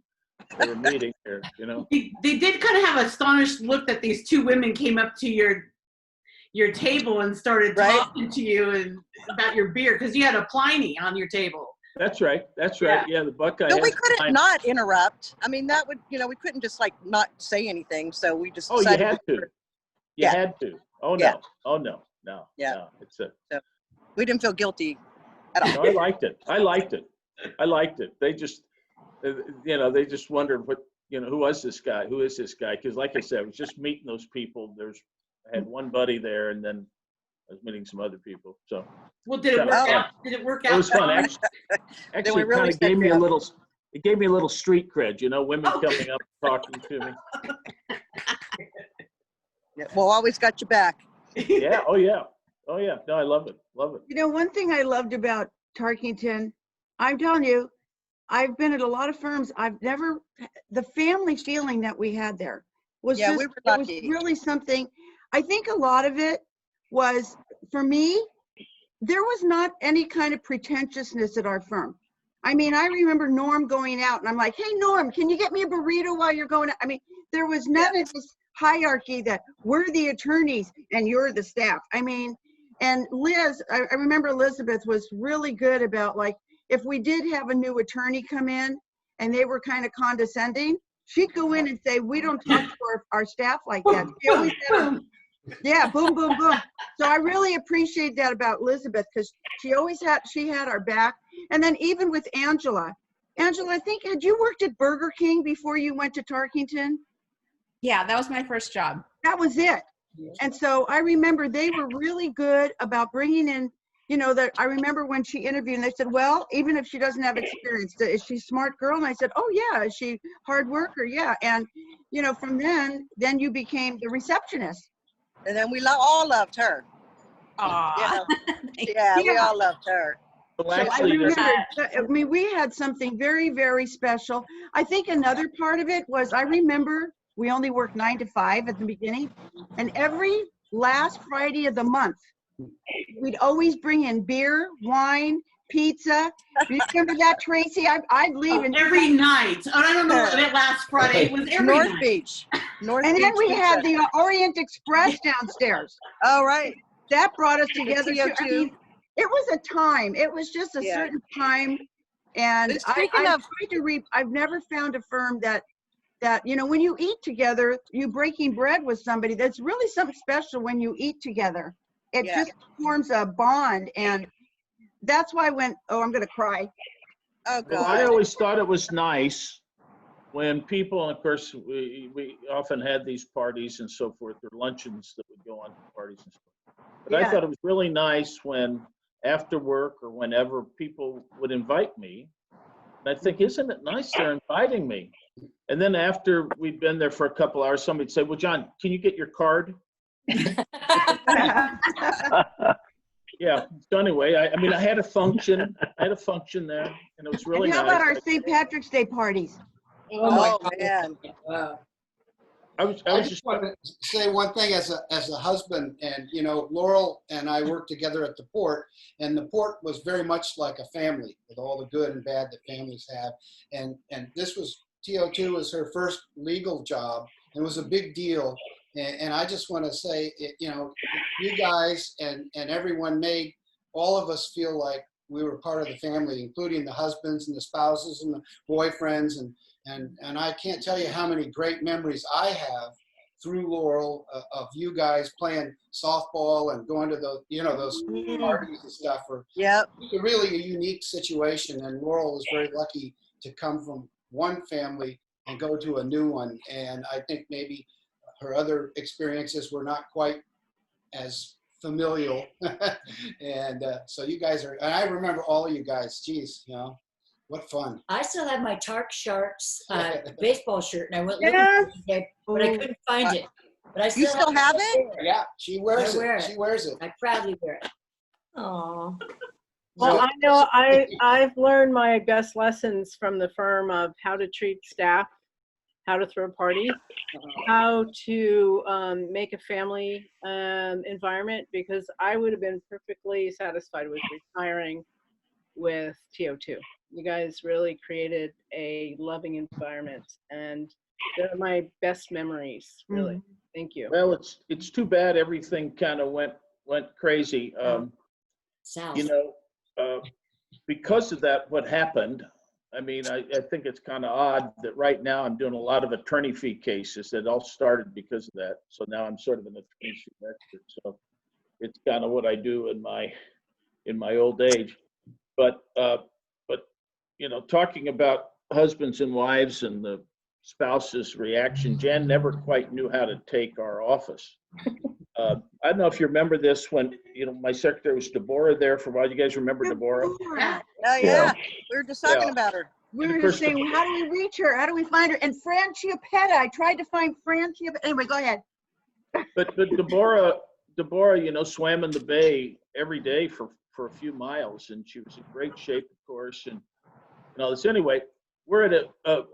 they were meeting here, you know? They did kind of have an astonished look that these two women came up to your table and started talking to you and about your beer because you had a Pliny on your table. That's right. That's right. Yeah, the Buckeye. No, we has couldn't time. not interrupt. I mean, that would, we couldn't just like not say anything. So we just Oh, you decided had to. You Yeah. had to. Oh, no. Yeah. Oh, no. No. Yeah. No. It's a. we didn't feel guilty at all. No, I liked it. I liked it. I liked it. They just, they just wondered what, who was this guy? Who is this guy? Because like I said, I was just meeting those people. I had one buddy there and then I was meeting some other people. So. Well, did it work out? Did it work out? It was fun. Then Actually, we it kind really of gave set me you a up. little, it gave me a little street cred, women coming up talking to me. Yeah, well, always got your back. Yeah. Oh, yeah. Oh, yeah. No, I love it. Love it. You know, one thing I loved about Tarkington, I'm telling you, I've been at a lot of firms. The family feeling that we had there was Yeah, just, we were it was lucky. really something. I think a lot of it was, for me, there was not any kind of pretentiousness at our firm. I mean, I remember Norm going out and I'm like, hey, Norm, can you get me a burrito while you're going out? I mean, there was none of this hierarchy that we're the attorneys and you're the staff. I mean, and Liz, I remember Elizabeth was really good about, like, if we did have a new attorney come in and they were kind of condescending, she'd go in and say, we don't talk to our staff like that. She always had yeah, boom, boom, boom. So I really appreciate that about Elizabeth because she had our back. And then even with Angela, I think, had you worked at Burger King before you went to Tarkington? Yeah, that was my first job. That was it. And so I remember they were really good about bringing in, that I remember when she interviewed and they said, well, even if she doesn't have experience, is she a smart girl? And I said, oh yeah. Is she hard worker? Yeah. And, from then you became the receptionist. And then we all loved her. Aww. Yeah, we all loved her. Well, So I actually, remember, we had something very, very special. I think another part of it was, I remember we only worked 9 to 5 at the beginning, and every last Friday of the month, we'd always bring in beer, wine, pizza. You remember that, Tracy? I'd leave and Every night. Oh, I don't know what that last Friday. It was every North night. Beach. North and Beach then we had pizza. the Orient Express downstairs. Oh, right. That brought us together. Too. I TO2. mean, it was a time. It was just a certain time. And But speaking of, I've never found a firm that when you eat together, you breaking bread with somebody, that's really something special when you eat together. It just forms a bond. And that's why I'm going to cry. oh well, I God, always thought it was nice when people, and of course, we often had these parties and so forth, or luncheons that would go on to parties and stuff. But I thought it was really nice when after work or whenever people would invite me. And I think, isn't it nice they're inviting me? And then after we'd been there for a couple hours, somebody'd say, well, John, can you get your card? Yeah. So anyway, I mean, I had a function there, and it was really And how nice. about our St. Patrick's Day parties? Oh my Oh, man. Wow. I was I just just want to say one thing as a husband, and Laurel and I worked together at the port, and the port was very much like a family with all the good and bad that families have. And this was TO2 was her first legal job, and it was a big deal. And I just want to say, you guys and everyone made all of us feel like we were part of the family, including the husbands and the spouses and the boyfriends. And I can't tell you how many great memories I have through Laurel of you guys playing softball and going to those parties and stuff. Yep. It's really a unique situation, and Laurel was very lucky to come from one family and go to a new one. And I think maybe her other experiences were not quite as familial. And so you guys are, and I remember all of you guys, geez, what fun. I still have my Tark Sharks baseball shirt, and I went looking Yes. for it today, but I couldn't find it. But I You still have it? Yeah, she wears I wear it. it. She wears it. I proudly wear it. Aw. Well, So- I know I've learned my best lessons from the firm of how to treat staff, how to throw parties, how to make a family environment, because I would have been perfectly satisfied with retiring with TO2. You guys really created a loving environment, and they're my best memories, really. Thank you. well, it's too bad everything kind of went crazy. South. Because of that, what happened, I mean, I think it's kind of odd that right now I'm doing a lot of attorney fee cases that all started because of that. So now I'm sort of an attorney fee expert. So it's kind of what I do in my old age. But talking about husbands and wives and the spouse's reaction, Jan never quite knew how to take our office. I don't know if you remember this when, my secretary was Deborah there for a while. You guys remember Deborah? Oh, yeah. We were just talking about her. We And were of just course, saying, how do we reach her? How do we find her? And Fran Chiappetta, I tried to find Fran Chiappetta. Anyway, go ahead. But Deborah, swam in the bay every day for a few miles, and she was in great shape, of course. And so anyway, we're at a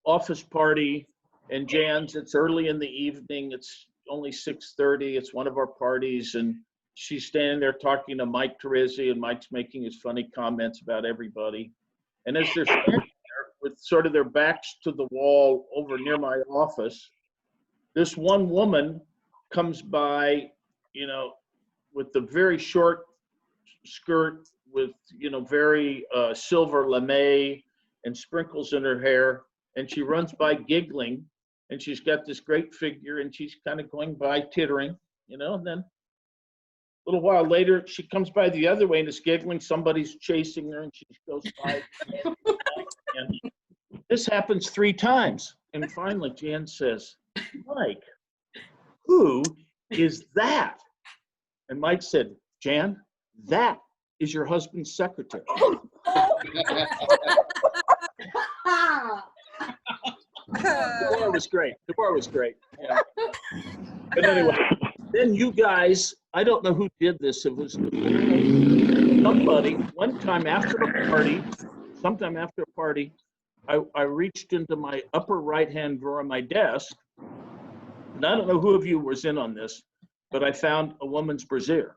office party, and Jan's. It's early in the evening. It's only 6:30. It's one of our parties, and she's standing there talking to Mike Teresi, and Mike's making his funny comments about everybody. And as they're standing there with sort of their backs to the wall over near my office, this one woman comes by, with the very short skirt with, very silver lame and sprinkles in her hair. And she runs by giggling, and she's got this great figure, and she's kind of going by tittering, and then a little while later, she comes by the other way and is giggling. Somebody's chasing her, and she goes by. And this happens 3 times. And finally, Jan says, Mike, who is that? And Mike said, Jan, that is your husband's secretary. Deborah was great. Yeah. But anyway, then you guys, I don't know who did this. It was somebody, sometime after a party, I reached into my upper right-hand drawer of my desk, and I don't know who of you was in on this, but I found a woman's brassiere.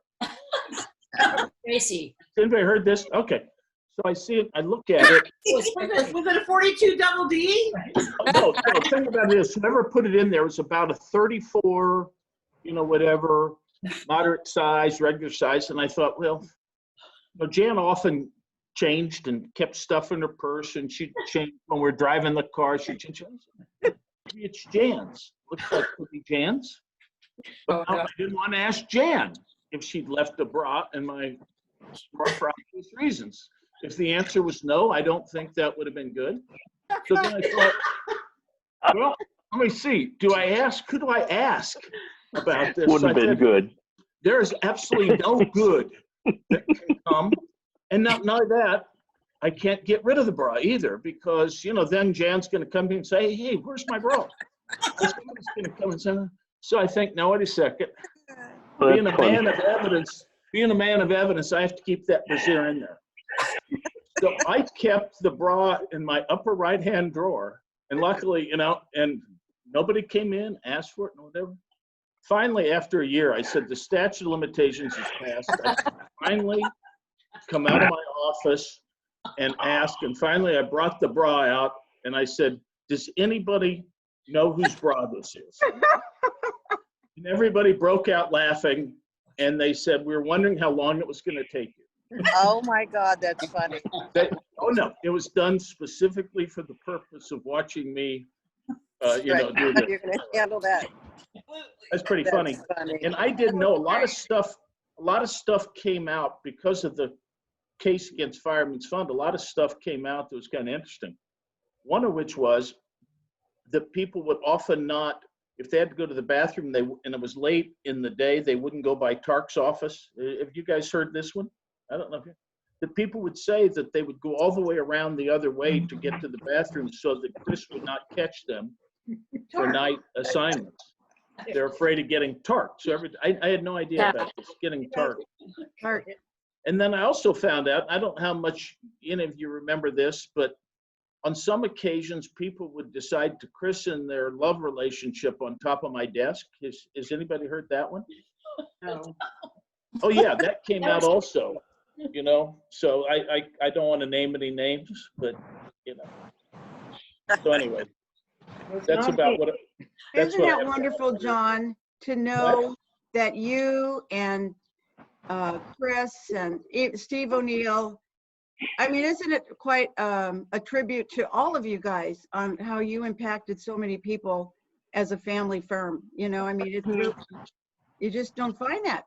Tracy. Anybody heard this? Okay. So I see it, I look at it. Was it a 42 double D? No, think about this. Whoever put it in there was about a 34, whatever, moderate size, regular size. And I thought, well, Jan often changed and kept stuff in her purse, and she'd change when we're driving the car. She'd change. Maybe it's Jan's. Looks like it could be Jan's. But Oh, no. I didn't want to ask Jan if she'd left a bra in my drawer for obvious reasons. If the answer was no, I don't think that would have been good. So then I thought, well, let me see. Do I ask? Who do I ask about this? Wouldn't have I been said, good. there is absolutely no good that can come. And not only that, I can't get rid of the bra either, because, then Jan's going to come in and say, hey, where's my bra? Somebody's going to come and say, so I think, now wait a second. Being a man of evidence, being a man of evidence, I have to keep that brassiere in there. So I kept the bra in my upper right-hand drawer, and luckily, and nobody came in, asked for it, and whatever. Finally, after a year, I said, the statute of limitations is passed. I finally come out of my office and ask, and finally I brought the bra out, and I said, does anybody know whose bra this is? And everybody broke out laughing, and they said, we were wondering how long it was going to take you. Oh my God, that's funny. Oh no, it was done specifically for the purpose of watching me, Right. do this. You're gonna handle that. That's pretty That's funny. funny. And I didn't know a lot of stuff came out because of the case against Fireman's Fund. A lot of stuff came out that was kind of interesting. One of which was that people would often not, if they had to go to the bathroom, and it was late in the day, they wouldn't go by Tark's office. Have you guys heard this one? I don't know if that people would say that they would go all the way around the other way to get to the bathroom so that Chris would not catch them for night assignments. They're afraid of getting tarked. So I had no idea about this, getting tarked. And then I also found out, I don't know how much any of you remember this, but on some occasions, people would decide to christen their love relationship on top of my desk. Has anybody heard that one? No. Oh yeah, that came out also. So I don't want to name any names, but so anyway, that's about what Isn't that wonderful, John, to know that you and Chris and Steve O'Neill, I mean, isn't it quite a tribute to all of you guys on how you impacted so many people as a family firm? I mean, it's really, you just don't find that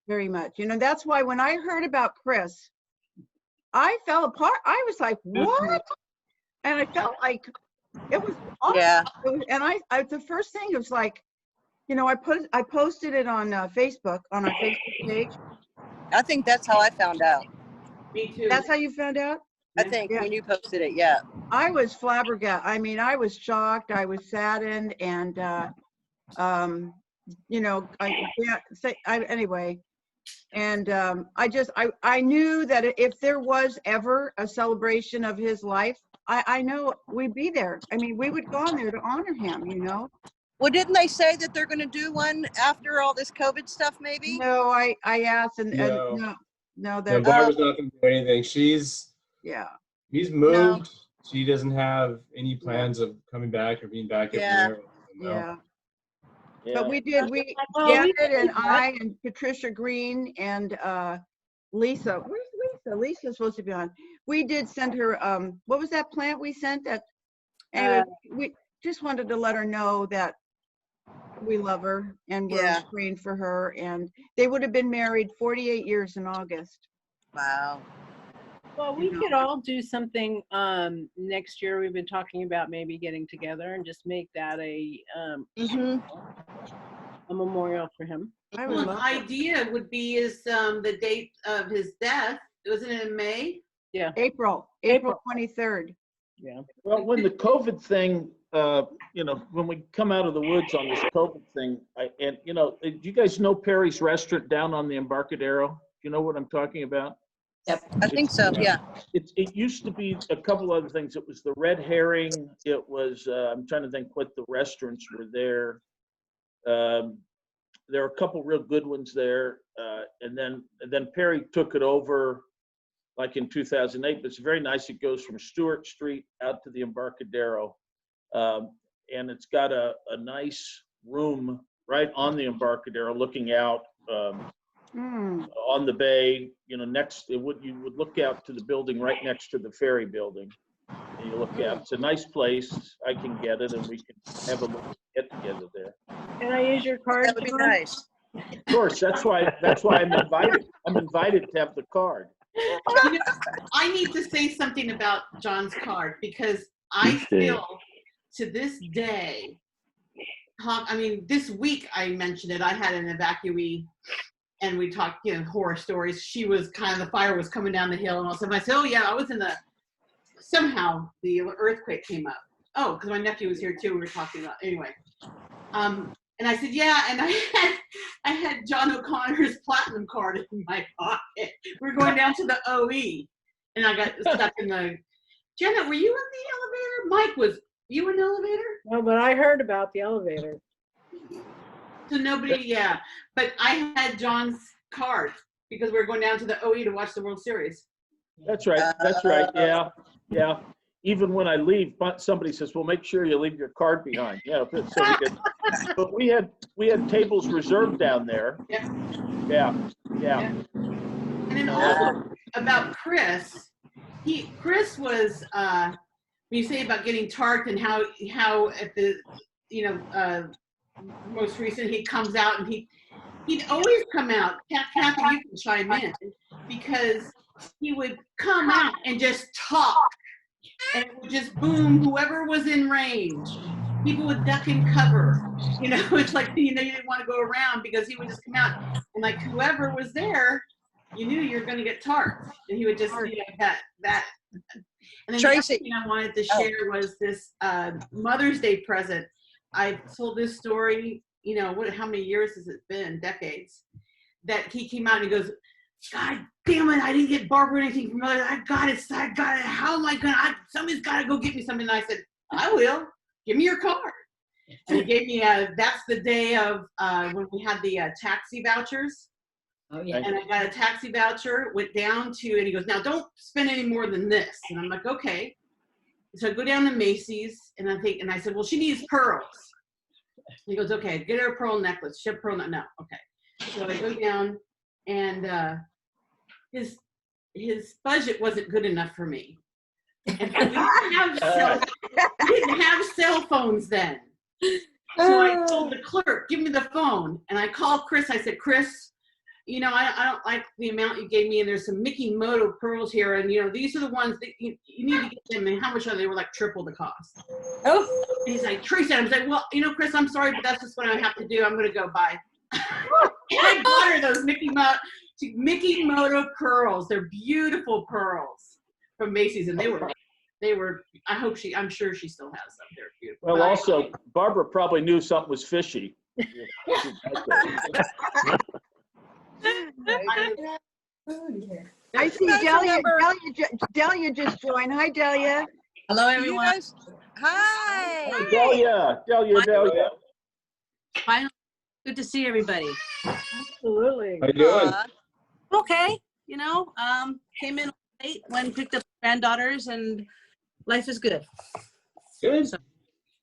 very much. That's why when I heard about Chris, I fell apart. I was like, what? And I felt like it was awesome. Yeah. And I the first thing was like, I posted it on Facebook, on our Facebook page. I think that's how I found out. Me too. That's how you found out? I think when you posted it, yeah. I was flabbergasted. I mean, I was shocked. I was saddened, and I can't say. Anyway, and I knew that if there was ever a celebration of his life, I know we'd be there. I mean, we would go on there to honor him. Well, didn't they say that they're going to do one after all this COVID stuff? Maybe. No, I asked, and No. no, No, Barbara's not going to do anything. He's moved. No. She doesn't have any plans of coming back or being back up there. No. But we did. Janet and I and Patricia Green and Lisa. Where's Lisa? Lisa's supposed to be on. We did send her. What was that plant we sent? Anyway, we just wanted to let her know that we love her and we're praying for her. And they would have been married 48 years in August. Wow. Well, we could all do something next year. We've been talking about maybe getting together and just make that a memorial for him. Well, an idea would be the date of his death. Wasn't it in May? Yeah. April 23rd. Yeah. Well, when the COVID thing, when we come out of the woods on this COVID thing, do you guys know Perry's Restaurant down on the Embarcadero? Do you know what I'm talking about? Yep. I think so. Yeah. It used to be a couple other things. It was the Red Herring. It was, I'm trying to think what the restaurants were there. There are a couple real good ones there. And then Perry took it over like in 2008, but it's very nice. It goes from Stewart Street out to the Embarcadero. And it's got a nice room right on the Embarcadero looking out on the bay, you would look out to the building right next to the ferry building. And you look out. It's a nice place. I can get it, and we can have a little get together there. Can I use your card? That would be nice. Of course. That's why I'm invited. I'm invited to have the card. I need to say something about John's card because I still, to this day, this week I mentioned it. I had an evacuee. And we talked, horror stories. She was the fire was coming down the hill, and all of a sudden I said, "Oh yeah, I was somehow the earthquake came up." Oh, because my nephew was here too. We were talking about anyway. And I said, yeah. And I had John O'Connor's platinum card in my pocket. We were going down to the OE, and I got stuck in the. Jenna, were you in the elevator? Mike, was you in the elevator? No, but I heard about the elevator. So nobody, yeah. But I had John's card because we were going down to the OE to watch the World Series. That's right. That's right. Yeah. Yeah. Even when I leave, but somebody says, well, make sure you leave your card behind. Yeah. So we could, but we had tables reserved down there. Yeah. Yeah. Yeah. And then also about Chris, Chris was, when you say about getting tarked and how at the, most recent, he comes out and he'd always come out. Kathy, you can chime in, because he would come out and just talk, and it would just boom, whoever was in range. People would duck and cover. It's like, you didn't want to go around because he would just come out, and like whoever was there, you knew you were going to get tarked, and he would just that. And then the other Tracy. thing I wanted to share was this Mother's Day present. I've told this story, how many years has it been? Decades. That he came out and he goes, God damn it, I didn't get Barbara anything from Mother. I got it. How am I going to, somebody's got to go get me something. And I said, I will. Give me your card. And he gave me that's the day of when we had the taxi vouchers. Oh, yeah. And I got a taxi voucher, went down to, and he goes, now don't spend any more than this. And I'm like, okay. So I go down to Macy's, and I said, well, she needs pearls. He goes, okay, get her a pearl necklace. She have pearl necklace. No, okay. So I go down, and his budget wasn't good enough for me. And we didn't have cell phones then. So I told the clerk, give me the phone. And I called Chris. I said, Chris, I don't like the amount you gave me, and there's some Mickey Moto pearls here, and these are the ones that you need to get them, and how much are they? Were like triple the cost. Oh. And he's like, Tracy, I was like, well, Chris, I'm sorry, but that's just what I have to do. I'm gonna go buy. I bought her those Mickey Moto pearls. They're beautiful pearls from Macy's, and they were. I'm sure she still has them. They're beautiful. Well, also, Barbara probably knew something was fishy. I see Delia just joined. Hi, Delia. Hello, You everyone. guys, hi. Delia. Finally, good to see everybody. Absolutely. How you doing? Okay, came in late, went and picked up granddaughters, and life is good. Good. So,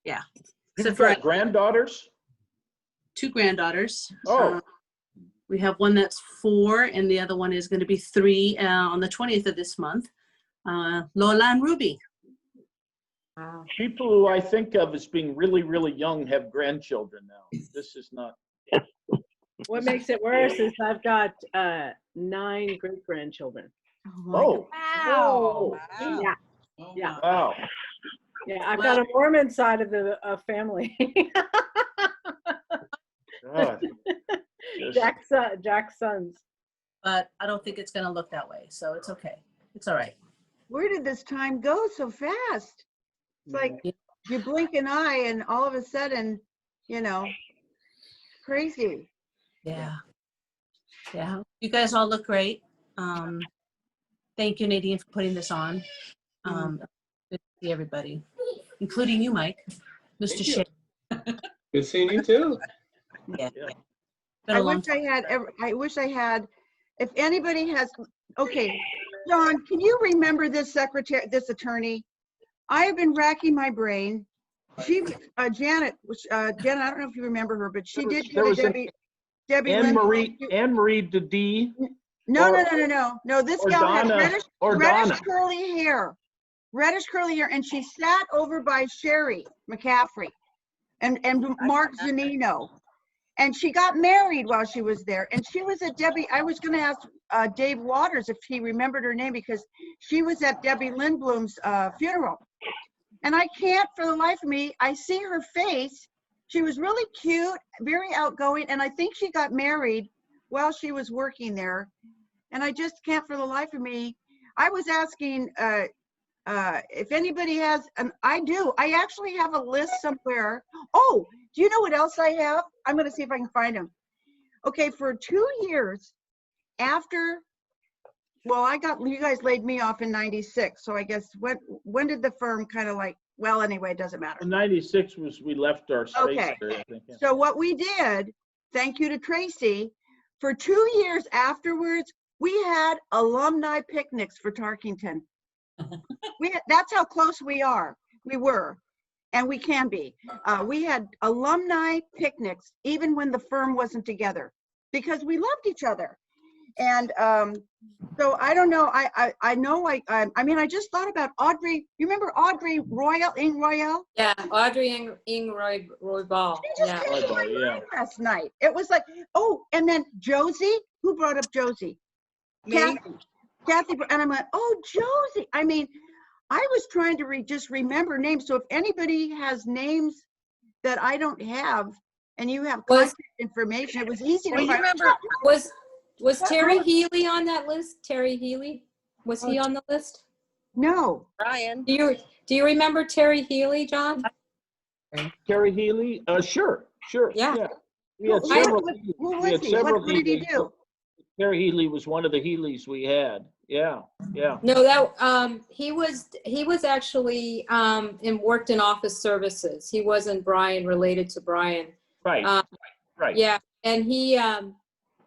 yeah. You've Except for got granddaughters? 2 granddaughters. Oh. We have one that's 4, and the other one is going to be 3 on the 20th of this month. Lola and Ruby. Wow. People who I think of as being really, really young have grandchildren now. This is not. What makes it worse is I've got 9 great-grandchildren. Oh. Wow. Yeah. Oh, Yeah. Wow. Yeah, I've got a Mormon side of the family. God. Jack's sons. But I don't think it's going to look that way, so it's okay. It's all right. Where did this time go so fast? It's like you blink an eye and all of a sudden, crazy. Yeah. Yeah. You guys all look great. Thank you, Nadine, for putting this on. Good to see everybody, including you, Mike, Mr. Shea. Good seeing you too. Yeah. Yeah. Been a long time. I wish I had, if anybody has, okay, John, can you remember this attorney? I have been racking my brain. She, Janet, I don't know if you remember her, but she did go to Debbie Anne Marie Lynn. DeDee. No, this gal had reddish curly hair. And she sat over by Sherry McCaffrey and Mark Zanino. And she got married while she was there. And she was at Debbie, I was going to ask Dave Waters if he remembered her name, because she was at Debbie Lindblom's funeral. And I can't for the life of me, I see her face. She was really cute, very outgoing. And I think she got married while she was working there. And I just can't for the life of me. I was asking if anybody has, and I do. I actually have a list somewhere. Oh, Do you know what else I have? I'm going to see if I can find them. Okay, for 2 years after, well, you guys laid me off in 96. So I guess when did the firm kind of like, well, anyway, it doesn't matter. 96 was, we left our space Okay. there, I think. Yeah. So what we did, thank you to Tracy, for 2 years afterwards, we had alumni picnics for Tarkington. That's how close we were, and we can be. We had alumni picnics even when the firm wasn't together because we loved each other. And so I don't know. I know. I mean, I just thought about Audrey. You remember Audrey Royal, Ing Royal? Yeah, Audrey Ing Roy Ball. She just Yeah. came to my mind last night. It was like, oh, and then Josie. Who brought up Josie? Me. Kathy. And I'm like, oh, Josie. I mean, I was trying to just remember names. So if anybody has names that I don't have, and you have contact information, it was easy to Well, you find. remember Was Terry Healy on that list? Terry Healy? Was he on the list? No. Brian? Do you remember Terry Healy, John? Terry Healy? Sure. Yeah. We had Who several. was he? What did he do? Terry Healy was one of the Healys we had. Yeah. No, that he was actually and worked in office services. He wasn't Brian, related to Brian. Right. Right. Yeah, and he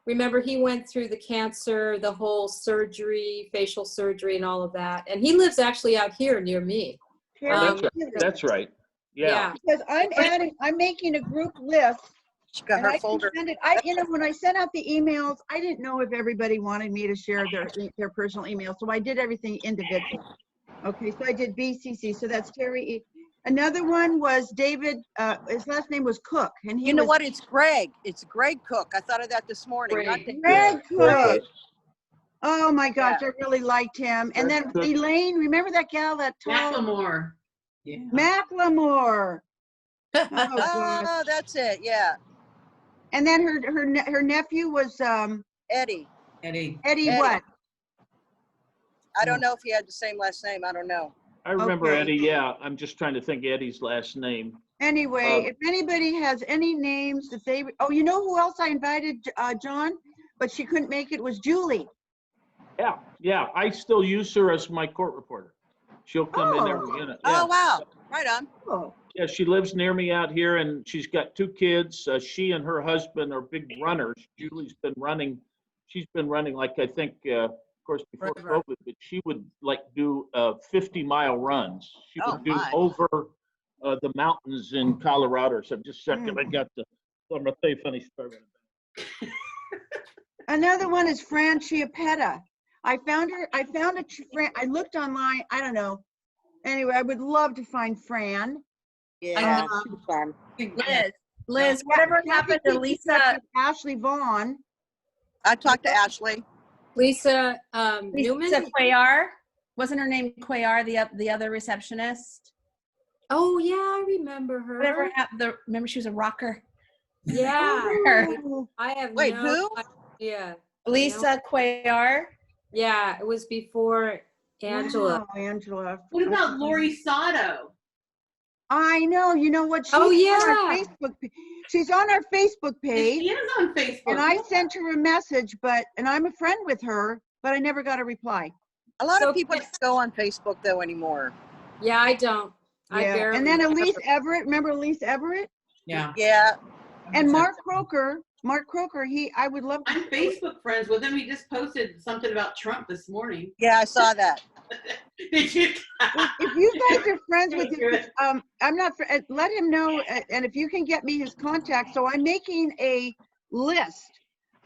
remember he went through the cancer, the whole surgery, facial surgery, and all of that. And he lives actually out here near me. That's right. Yeah. Because I'm making a group list. She got and her I can folder. send it. When I sent out the emails, I didn't know if everybody wanted me to share their personal email, so I did everything individually. Okay, so I did BCC. So that's Terry. Another one was David. His last name was Cook, and he. You know what? It's Greg. It's Greg Cook. I thought of that this morning. Greg Cook. Oh my gosh, I really liked him. And then Elaine, remember that gal that Macklemore. Yeah. Macklemore. Oh, that's it. Yeah. And then her nephew was Eddie. Eddie what? I don't know if he had the same last name. I don't know. I remember Eddie. Yeah. I'm just trying to think Eddie's last name. Anyway, if anybody has any names that they, oh, you know who else I invited, John, but she couldn't make it, was Julie. Yeah. I still use her as my court reporter. She'll come in every minute. Yeah. Oh, wow. Right on. Oh. Yeah, she lives near me out here, and she's got 2 kids. She and her husband are big runners. Julie's been running. She's been running, like, I think, of course, before COVID, but she would like do 50-mile runs. She would do over the mountains in Colorado. So just a second, I got the. I'm gonna tell you a funny story. Another one is Fran Chiappetta. I found her. I looked online. I don't know. Anyway, I would love to find Fran. Yeah. Liz, whatever happened to Lisa? Ashley Vaughn. I talked to Ashley. Lisa Newman. Lisa Cuellar. Wasn't her name Cuellar, the other receptionist? Oh yeah, I remember her. Whatever happened? Remember she was a rocker. Yeah. Her. I have Wait, no who? idea. Lisa Cuellar. Yeah, it was before Angela. Wow, Angela. What about Lori Sato? I know. You know what? She's Oh, on yeah. our Facebook. She's on our Facebook page. She is on Facebook. And I sent her a message, and I'm a friend with her, but I never got a reply. A lot of people don't go on Facebook though anymore. Yeah, I don't. I barely. And then Elise Everett. Remember Elise Everett? Yeah. Yeah. And Mark Croker. I would love to. I'm Facebook friends with him. He just posted something about Trump this morning. Yeah, I saw that. Did you? If you guys are friends with him, I'm not. Let him know, and if you can get me his contact. So I'm making a list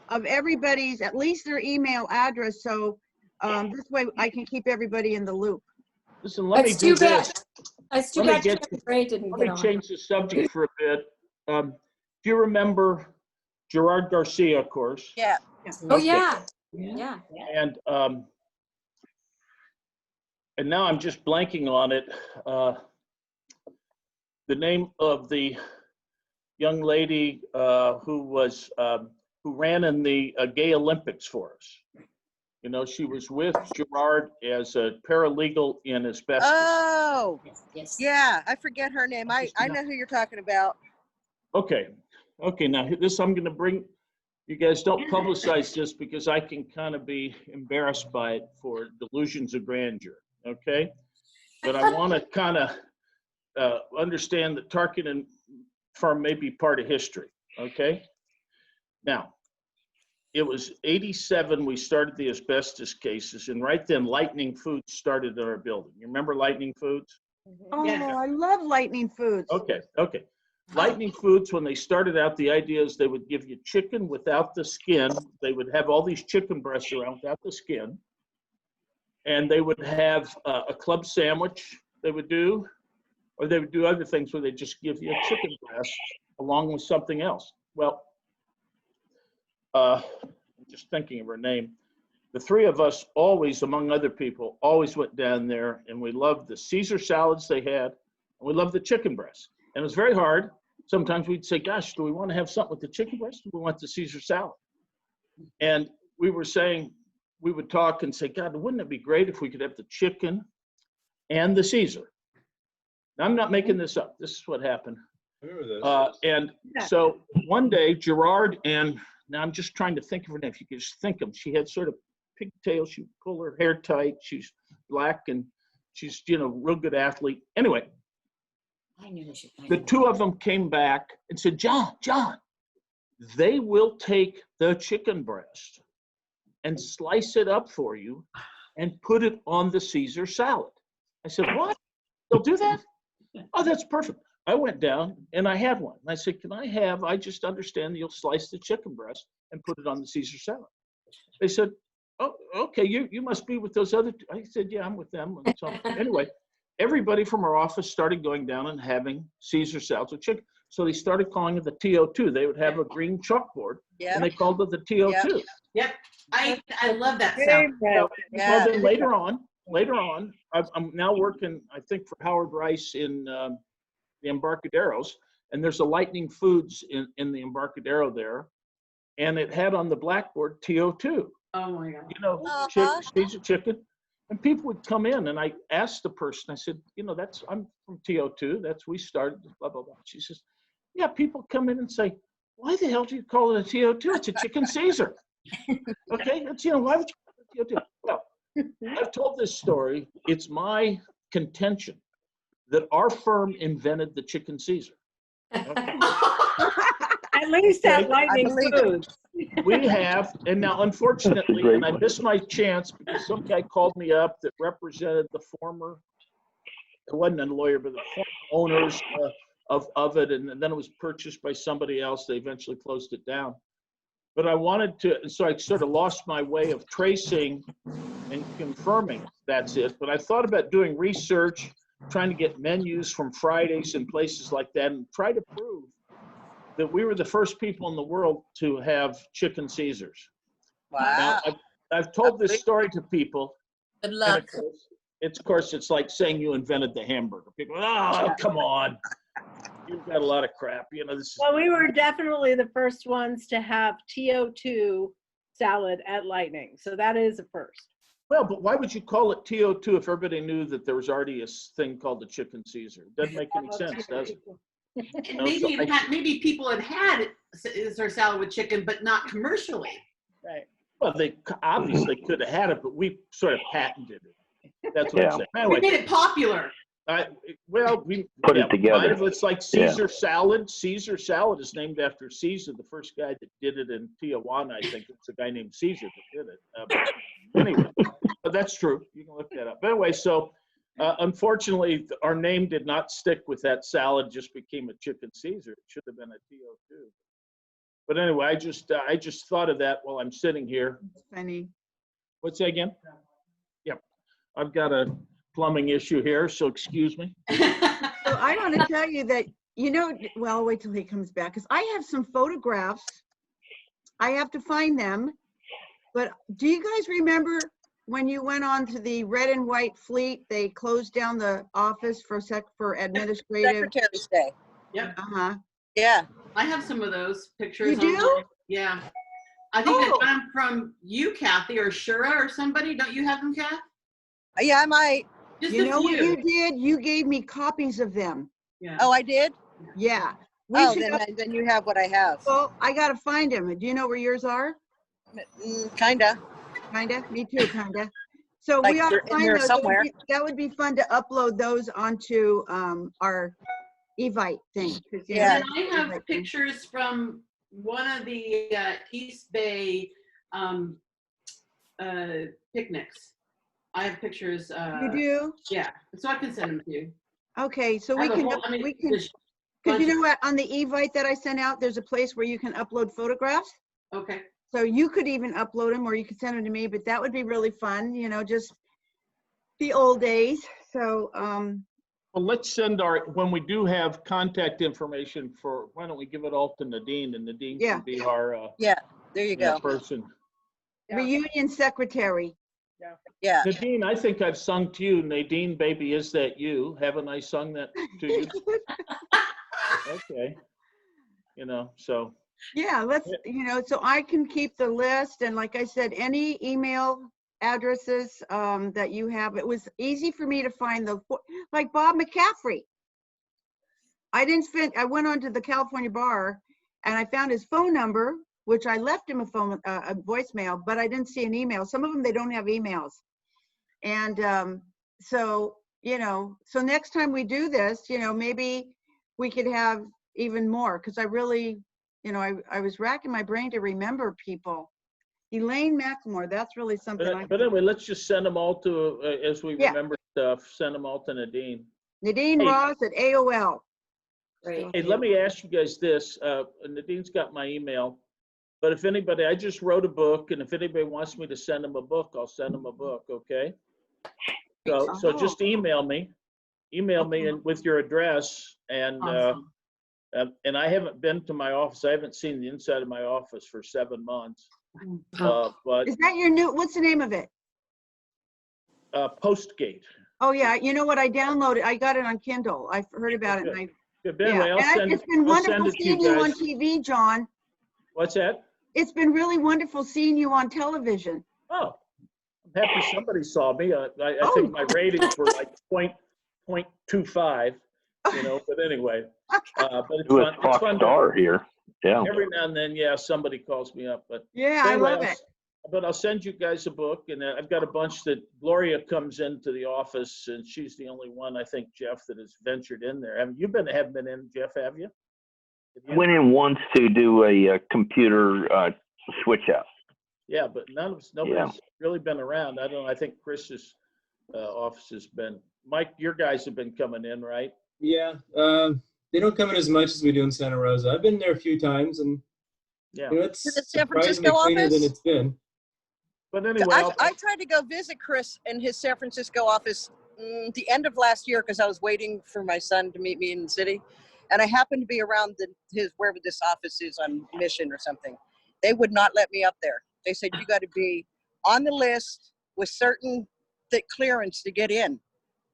of everybody's, at least their email address, so this way I can keep everybody in the loop. Listen, let me do this. That's too bad Ray didn't Let get me on. change the subject for a bit. If you remember Gerard Garcia, of course. Yeah. Oh yeah. Yeah. And now I'm just blanking on it. The name of the young lady who ran in the Gay Olympics for us. You know, she was with Gerard as a paralegal in asbestos. Oh. Yes. Yeah, I forget her name. I know who you're talking about. Okay. Okay, now this I'm going to bring, you guys don't publicize this because I can kind of be embarrassed by it for delusions of grandeur, okay? But I want to kind of understand that Tarkington firm may be part of history, okay? Now, it was 87 we started the asbestos cases, and right then Lightning Foods started in our building. You remember Lightning Foods? Oh, Yes. I love Lightning Foods. Okay, okay. Lightning Foods, when they started out, the idea is they would give you chicken without the skin. They would have all these chicken breasts around without the skin. And they would have a club sandwich they would do, or they would do other things where they just give you a chicken breast along with something else. Well, I'm just thinking of her name. The three of us always, among other people, always went down there, and we loved the Caesar salads they had, and we loved the chicken breast. And it was very hard. Sometimes we'd say, gosh, do we want to have something with the chicken breast, or do we want the Caesar salad? And we were saying, we would talk and say, God, wouldn't it be great if we could have the chicken and the Caesar? Now, I'm not making this up. This is what happened. I remember this. And so one day, Gerard and, now I'm just trying to think of her name. If you could just think of them. She had sort of pigtails. She would pull her hair tight. She's black, and she's, you know, real good athlete. Anyway, I knew she. the two of them came back and said, John, they will take the chicken breast and slice it up for you and put it on the Caesar salad. I said, what? They'll do that? Oh, that's perfect. I went down and I had one. And I said, can I have, I just understand that you'll slice the chicken breast and put it on the Caesar salad. They said, oh, okay, you must be with those other two. I said, yeah, I'm with them. And so, anyway, everybody from our office started going down and having Caesar salads with chicken. So they started calling it the TO2. They would have a green chalkboard, and they called it the TO2. Yep. I love that sound. Well, then later on, I'm now working, I think, for Howard Rice in the Embarcaderos, and there's a Lightning Foods in the Embarcadero there, and it had on the blackboard TO2. Oh my God. You know, Caesar chicken. And people would come in, and I asked the person, I said, you know, I'm from TO2. We started, blah, blah, blah. She says, yeah, people come in and say, why the hell do you call it a TO2? It's a chicken Caesar. Okay, it's, you know, why would you call it TO2? Well, I've told this story. It's my contention that our firm invented the chicken Caesar. Okay? At least at Lightning Foods. We have, and now unfortunately, and I missed my chance because some guy called me up that represented the former, it wasn't a lawyer, but the former owners of it, and then it was purchased by somebody else. They eventually closed it down. But I wanted to, and so I sort of lost my way of tracing and confirming that's it. But I thought about doing research, trying to get menus from Fridays and places like that, and try to prove that we were the first people in the world to have chicken Caesars. Wow. Now, I've told this story to people. Good luck. Of course, it's like saying you invented the hamburger. People, oh, come on. You've got a lot of crap. You know, this is. Well, we were definitely the first ones to have TO2 salad at Lightning. So that is a first. Well, but why would you call it TO2 if everybody knew that there was already a thing called the chicken Caesar? It doesn't make any sense, does it? And maybe people had Caesar salad with chicken, but not commercially. Right. Well, they obviously could have had it, but we sort of patented it. That's what I'm saying. Anyway, We made it popular. We Put it together. It's like Caesar salad. Caesar salad is named after Caesar, the first guy that did it in Tijuana. I think it's a guy named Caesar that did it. But anyway, but that's true. You can look that up. But anyway, so unfortunately, our name did not stick with that salad. Just became a chicken Caesar. It should have been a TO2. But anyway, I just thought of that while I'm sitting here. Funny. What's that again? Yep, I've got a plumbing issue here, so excuse me. So I want to tell you that, you know, well, wait till he comes back, because I have some photographs. I have to find them. But do you guys remember when you went on to the red and white fleet, they closed down the office for administrative? Secretary's Day. Yep. Uh-huh. Yeah. I have some of those pictures. You do? Online. Yeah. I think Oh. I got them from you, Kathy, or Shura, or somebody. Don't you have them, Kath? Yeah, I might. Just You a know what few. you did? You gave me copies of them. Yeah. Oh, I did? Yeah. We Oh, should then you have what I have. well, I gotta find them. Do you know where yours are? Kinda. Kinda, me too, kinda. So Like we ought they're to in find there those. somewhere. That would be fun to upload those onto our Evite thing. 'cause, you know, Yeah. And I have Evite thing. pictures from one of the East Bay picnics. I have pictures. You do? Yeah, so I can send them to you. Okay, so I we have a can, whole- I mean, because bunch you know of- what, on the Evite that I sent out, there's a place where you can upload photographs. Okay. So you could even upload them or you could send them to me, but that would be really fun, you know, just the old days. So, Well, let's send when we do have contact information for, why don't we give it all to Nadine, and Nadine Yeah. can be our Yeah, there you go. person. Yeah. reunion secretary. Yeah. Nadine, I think I've sung to you, Nadine, baby, is that you? Haven't I sung that to you? Okay. You know, so. Yeah, let's, you know, so I can keep the list, and like I said, any email addresses that you have, it was easy for me to find like Bob McCaffrey. I went onto the California Bar and I found his phone number, which I left him a voicemail, but I didn't see an email. Some of them, they don't have emails. And so, you know, so next time we do this, you know, maybe we could have even more, because I really, you know, I was racking my brain to remember people. Elaine McLemore, that's really something. But anyway, let's just send them all to, as we Yeah. remember stuff, send them all to Nadine. Nadine Hey. Ross at AOL. Great. Hey, let me ask you guys this. Nadine's got my email, but if anybody, I just wrote a book, and if anybody wants me to send them a book, I'll send them a book, okay? So just email me and with your address, and I haven't been to my office. I haven't seen the inside of my office for 7 months. But Is that your new, what's the name of it? Postgate. Oh yeah, you know what, I downloaded, I got it on Kindle. I've heard about it. And Good. Anyway, it's been wonderful it to seeing you you on guys. TV, John. What's that? It's been really wonderful seeing you on television. Oh, I'm happy somebody saw me. I think my ratings were like 0.25, you know, but anyway. But it's Do fun. a Fox Star here. Yeah. Every now and then, yeah, somebody calls me up. But yeah, anyway, I love it. But I'll send you guys a book, and I've got a bunch that Gloria comes into the office, and she's the only one, I think, Jeff, that has ventured in there. Haven't you been in, Jeff, have you? I went in once to do a computer switch out. Yeah, but nobody's really been around. I don't know. I think Chris's office has been. Mike, your guys have been coming in, right? Yeah. They don't come in as much as we do in Santa Rosa. I've been there a few times, and yeah, you know, it's To the San surprisingly Francisco cleaner than office? it's been. But anyway, I tried to go visit Chris in his San Francisco office the end of last year because I was waiting for my son to meet me in the city. And I happened to be around his wherever this office is on Mission or something. They would not let me up there. They said, you got to be on the list with certain thick clearance to get in.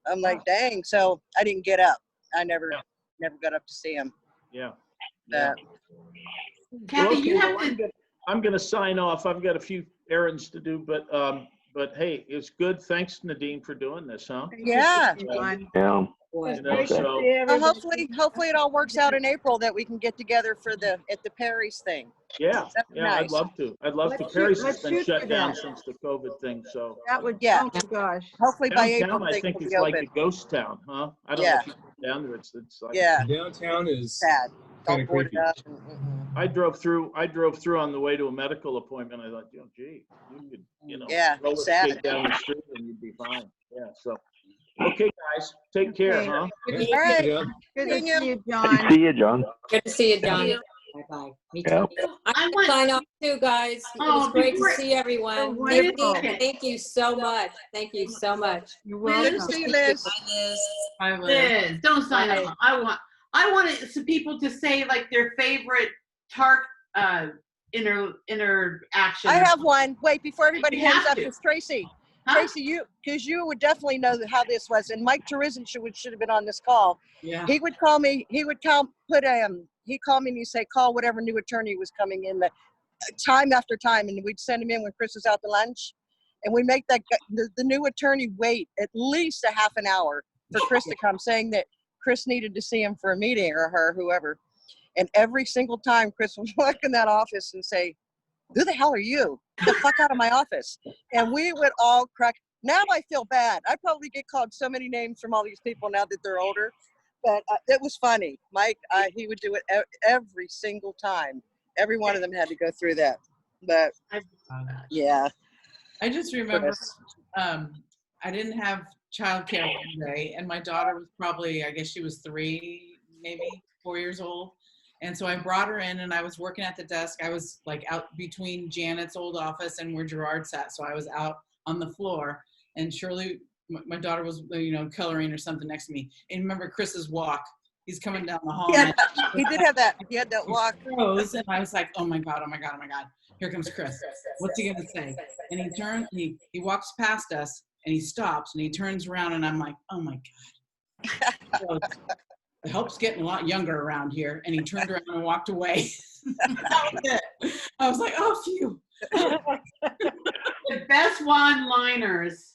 I'm like, dang. So I didn't get up. I never got up to see him. yeah. Kathy, you Well, have to. I'm going to sign off. I've got a few errands to do, but hey, it's good. Thanks, Nadine, for doing this, huh? Yeah. Yeah. You know, so Well, hopefully it all works out in April that we can get together for at the Perry's thing. yeah, That'd be I'd nice. love to. Perry's has been shut down since the COVID thing, so. That would, Yeah. oh my gosh. Hopefully by April Downtown, I things think will it's be like open. a ghost town, huh? I don't know if you've been down there. It's like. Yeah. Downtown is Sad. kind All of boarded creepy. up. I drove through on the way to a medical appointment. I thought, gee, you could, Yeah, roller sad. skate down the street and you'd be fine. Yeah, so. Okay, guys, take care, Okay. huh? All right. Good to see you, Good John. to see you, John. Good to see you, John. Bye-bye. Me Yeah. too. I want to sign off too, guys. It was great to see everyone. wonderful. Thank you so much. Thank you so much. You're Good welcome. to see you, Liz. Hi, Liz. Liz, don't sign Bye. off. I want some people to say like their favorite Tark interaction. I have one. Wait, before everybody You hangs have up, to. it's Tracy. Huh? Tracy, because you would definitely know how this was. And Mike Terezin should have been on this call. Yeah. He would call me. He would he'd call me and he'd say, call whatever new attorney was coming in, time after time, and we'd send him in when Chris was out to lunch, and we make the new attorney wait at least a half an hour for Chris to come, saying that Chris needed to see him for a meeting, or her, whoever. And every single time Chris would walk in that office and say, who the hell are you? Get the fuck out of my office. And we would all crack. Now I feel bad. I probably get called so many names from all these people now that they're older. But it was funny. Mike, he would do it every single time. Every one of them had to go through that. But yeah. I just remember Chris. I didn't have childcare one day, and my daughter was probably, I guess she was 3, maybe 4 years old. And so I brought her in, and I was working at the desk. I was like out between Janet's old office and where Gerard sat. So I was out on the floor, and Shirley, my daughter, was, coloring or something next to me. And remember Chris's walk. He's coming down the hall. Yeah, he did have that. He had that walk. Froze, and I was like, oh my God, oh my God, oh my God. Here comes Chris. What's he gonna say? And he turns, he walks past us, and he stops, and he turns around, and I'm like, oh my God. So, I hope it's getting a lot younger around here. And he turned around and walked away. That was it. I was like, oh, phew. The best one-liners.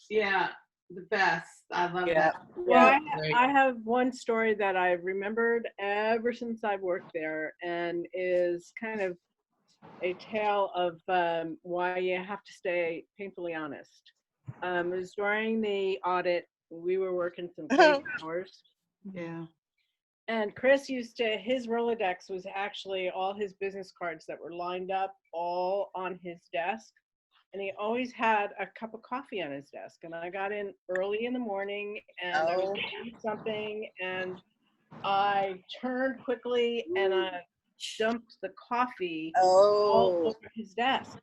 Yeah, the best. I love that. Well, I have one story that I've remembered ever since I've worked there, and is kind of a tale of why you have to stay painfully honest. It was during the audit. We were working some crazy hours. Yeah. And Chris used to, his Rolodex was actually all his business cards that were lined up all on his desk. And he always had a cup of coffee on his desk. And I got in early in the morning, and I was doing something, and I turned quickly and I dumped the coffee all over his desk.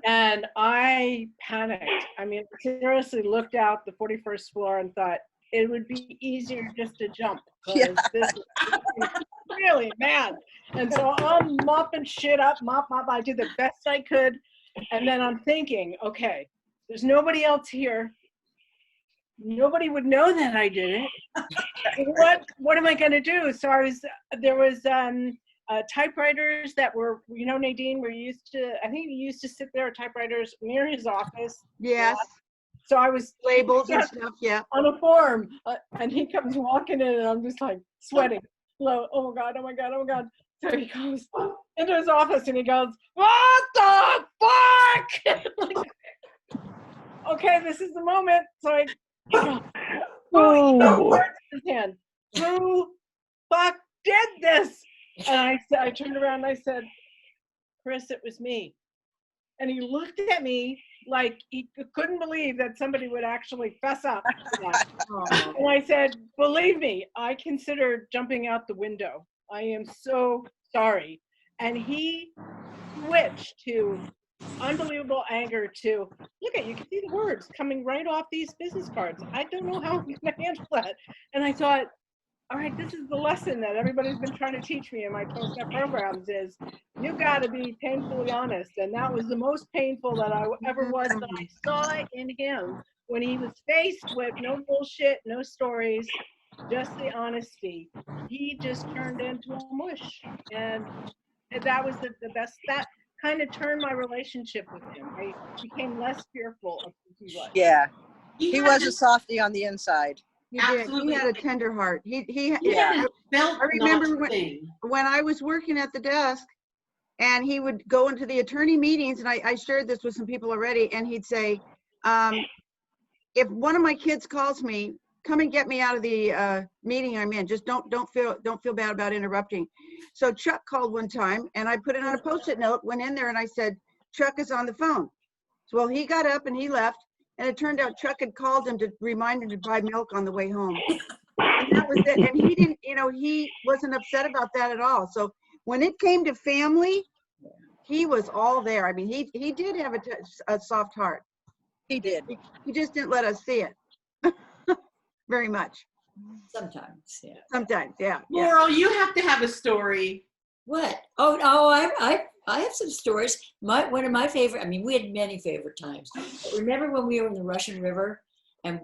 And I panicked. I mean, seriously looked out the 41st floor and thought it would be easier just to jump. This is really mad. And so I'm mopping shit up, mop. I did the best I could. And then I'm thinking, okay, there's nobody else here. Nobody would know that I did it. What am I going to do? So there was typewriters that were, Nadine, I think you used to sit there at typewriters near his office. Yes. So I was labels and stuff, yeah. On a form, and he comes walking in, and I'm just like sweating. Oh my God, oh my God, oh my God. So he goes into his office, and he goes, what the fuck? Okay, this is the moment. So his hand. Who fuck did this? And I turned around and I said, Chris, it was me. And he looked at me like he couldn't believe that somebody would actually fess up to that. And I said, believe me, I considered jumping out the window. I am so sorry. And he switched to unbelievable anger to, look at, you can see the words coming right off these business cards. I don't know how I'm going to handle that. And I thought, all right, this is the lesson that everybody's been trying to teach me in my 12-step programs is you got to be painfully honest. And that was the most painful that I ever was. But I saw it in him when he was faced with no bullshit, no stories, just the honesty. He just turned into a mush. And that was the best. That kind of turned my relationship with him. I became less fearful of who he was. Yeah. He was a softie on the inside. He did. He had a tender heart. I I remember when I was working at the desk, and he would go into the attorney meetings, and I shared this with some people already, and he'd say, if one of my kids calls me, come and get me out of the meeting I'm in. Just don't feel bad about interrupting. So Chuck called one time, and I put it on a Post-it note, went in there, and I said, Chuck is on the phone. So well, he got up and he left. And it turned out Chuck had called him to remind him to buy milk on the way home. And that was it. And he didn't, he wasn't upset about that at all. So when it came to family, he was all there. I mean, he did have a soft heart. He did. He just didn't let us see it very much. Sometimes, yeah. Sometimes, yeah. Laurel, you have to have a story. What? Oh, I have some stories. One of my favorite, I mean, we had many favorite times. But remember when we were in the Russian River and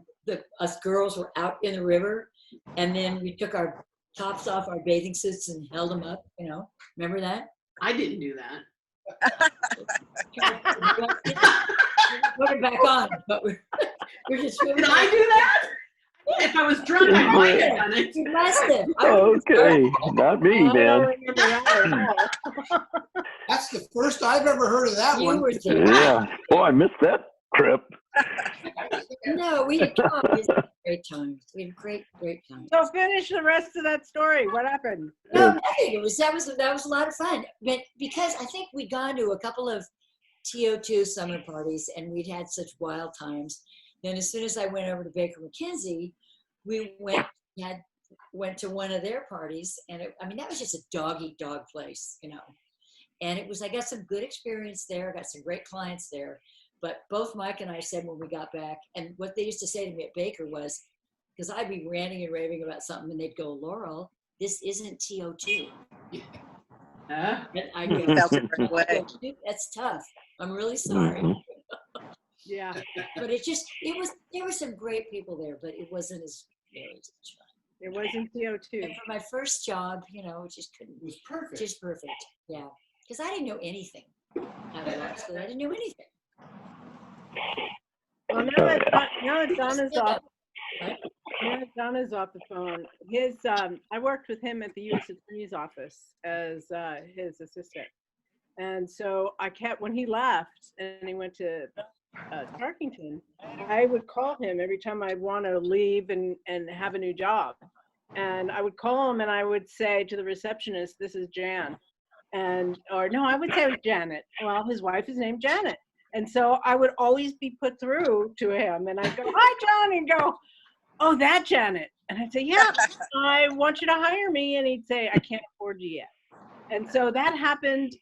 us girls were out in the river, and then we took our tops off our bathing suits and held them up, remember that? I didn't do that. Put it back on, but we're just. Did I do that? If I was drunk, I might have done it. You must have. I would've Okay, not me, I man. don't remember that at all. That's the first I've ever heard of that You one. were there. Yeah. Oh, I missed that trip. No, we had come. We had great times. We had great times. So finish the rest of that story. What happened? No, nothing. That was a lot of fun. But because I think we'd gone to a couple of TO2 summer parties and we'd had such wild times. Then as soon as I went over to Baker McKenzie, we went to one of their parties, and that was just a dog eat dog place, And I got some good experience there. I got some great clients there. But both Mike and I said when we got back, and what they used to say to me at Baker was, because I'd be ranting and raving about something, and they'd go, "Laurel, this isn't TO2." Huh? And I go, Felt the right way. "That's tough. I'm really sorry." Yeah. But there were some great people there, but it wasn't as very much fun. It wasn't TO2. And for my first job, it just couldn't. It was perfect. Just perfect. Yeah. Because I didn't know anything. I didn't know anything. Well, now that Donna's off the phone, I worked with him at the U.S. Attorney's Office as his assistant. And so when he left and he went to Tarkington, I would call him every time I'd want to leave and have a new job. And I would call him and I would say to the receptionist, "This is Jan." I would say it was Janet. Well, his wife is named Janet. And so I would always be put through to him, and I'd go, "Hi, John," and go, "Oh, that Janet." And I'd say, "Yeah, I want you to hire me." And he'd say, "I can't afford you yet." And so that happened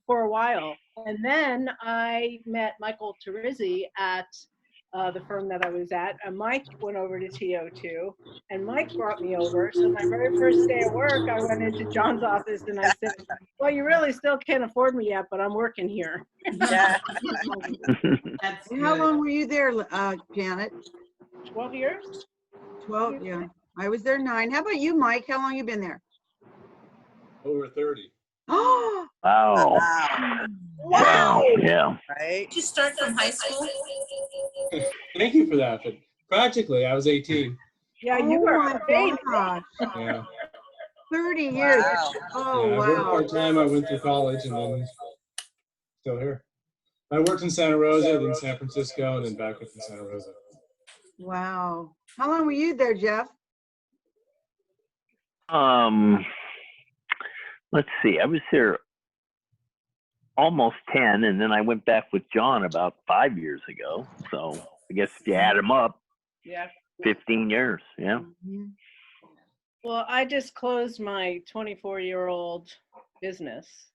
for a while. And then I met Michael Terizzi at the firm that I was at. And Mike went over to TO2, and Mike brought me over. So my very first day of work, I went into John's office and I said, "Well, you really still can't afford me yet, but I'm working here." Yeah. That's And how good. long were you there, Janet? 12 years? 12, yeah. I was there 9. How about you, Mike? How long you been there? Over 30. Oh, Wow. wow. Yeah. Right. Did you start from high school? Thank you for that. But practically, I was 18. Yeah, Oh you were my a baby. gosh. Yeah. 30 years. Wow. Oh, Yeah, I worked wow. part-time. I went through college and then still here. I worked in Santa Rosa, then San Francisco, and then back up in Santa Rosa. Wow. How long were you there, Jeff? Let's see. I was here almost 10, and then I went back with John about 5 years ago. So I guess if you add them up, Yeah. 15 years. Yeah. Mhm. Well, I just closed my 24-year-old business.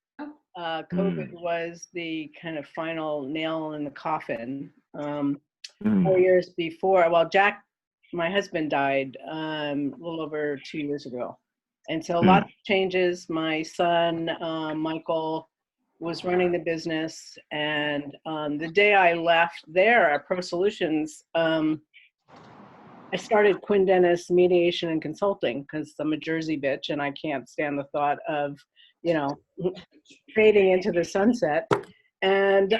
COVID was the kind of final nail in the coffin. 4 years before, well, Jack, my husband, died a little over 2 years ago. And so lots of changes. My son, Michael, was running the business. And the day I left there at Pro Solutions, I started Quinn Dennis Mediation and Consulting because I'm a Jersey bitch and I can't stand the thought of, fading into the sunset. And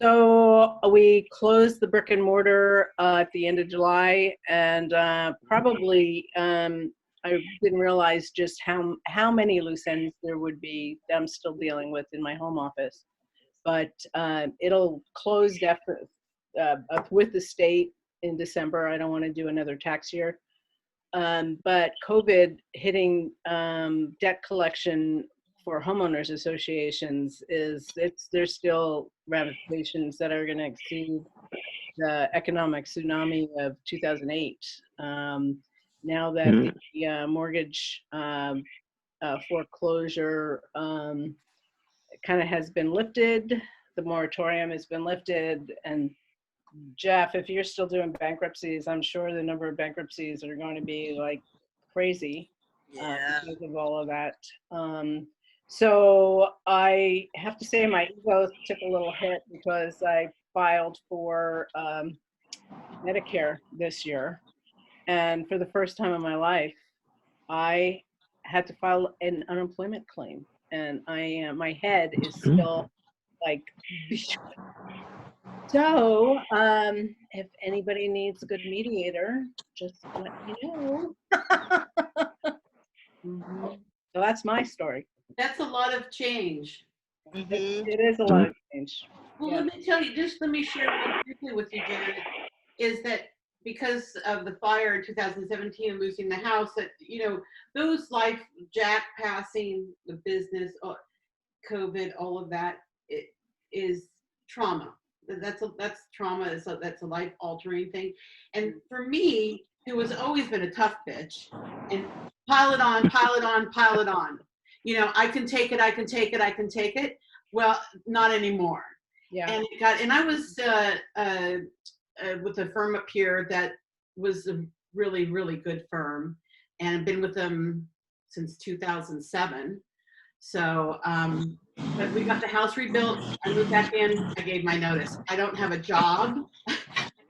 so we closed the brick and mortar at the end of July, and probably I didn't realize just how many loose ends there would be that I'm still dealing with in my home office. But it'll close with the state in December. I don't want to do another tax year. But COVID hitting debt collection for homeowners associations there's still ramifications that are going to exceed the economic tsunami of 2008. Now that the mortgage foreclosure kind of has been lifted, the moratorium has been lifted, and Jeff, if you're still doing bankruptcies, I'm sure the number of bankruptcies are going to be like crazy because of all of that. So I have to say my ego took a little hit because I filed for Medicare this year. And for the first time in my life, I had to file an unemployment claim. And my head is still like, So, if anybody needs a good mediator, just let me know. Mhm. So that's my story. That's a lot of change. It is a lot of change. Well, Yeah. let me tell you, just let me share one briefly with you, Janet, is that because of the fire in 2017 and losing the house, that, you know, those life, Jack passing, the business, COVID, all of that, it is trauma. That's trauma. That's a life altering thing. And for me, who has always been a tough bitch, and pile it on, pile it on, pile it on. You know, I can take it, I can take it, I can take it. Well, not anymore. Yeah. And I was with a firm up here that was a really, really good firm, and I've been with them since 2007. So, but we got the house rebuilt. I moved back in. I gave my notice. I don't have a job. I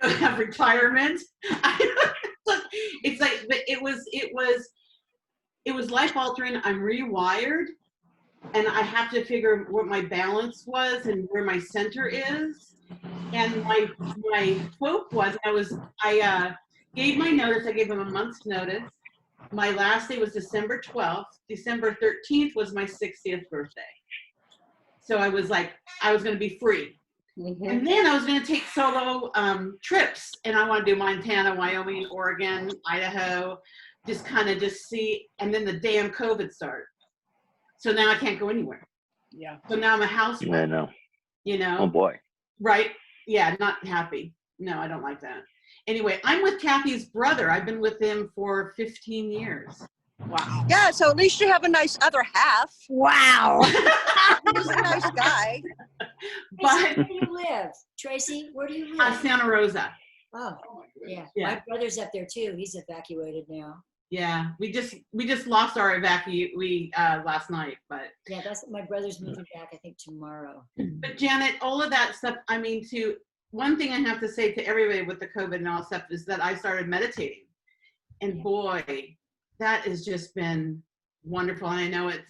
don't have retirement. It's like, but it was life altering. I'm rewired, and I have to figure what my balance was and where my center is. And my hope was I gave my notice. I gave them a month's notice. My last day was December 12th. December 13th was my 60th birthday. So I was like, I was going to be free. And then I was going to take solo trips. And I want to do Montana, Wyoming, Oregon, Idaho, just kind of just see. And then the damn COVID started. So now I can't go anywhere. Yeah. So now I'm a housewife. Yeah, I know. You know? Oh boy. Right? Yeah, not happy. No, I don't like that. Anyway, I'm with Kathy's brother. I've been with him for 15 years. Wow. Yeah, so at least you have a nice other half. Wow. He's a nice guy. But Where do you live? Tracy, where do you live? Santa Rosa. Oh, yeah. Yeah. My brother's up there too. He's evacuated now. Yeah, we just lost our evacuee last night, but Yeah, that's my brother's moving back, I think, tomorrow. but Janet, all of that stuff, I mean, one thing I have to say to everybody with the COVID and all stuff is that I started meditating, and boy, that has just been wonderful. And I know it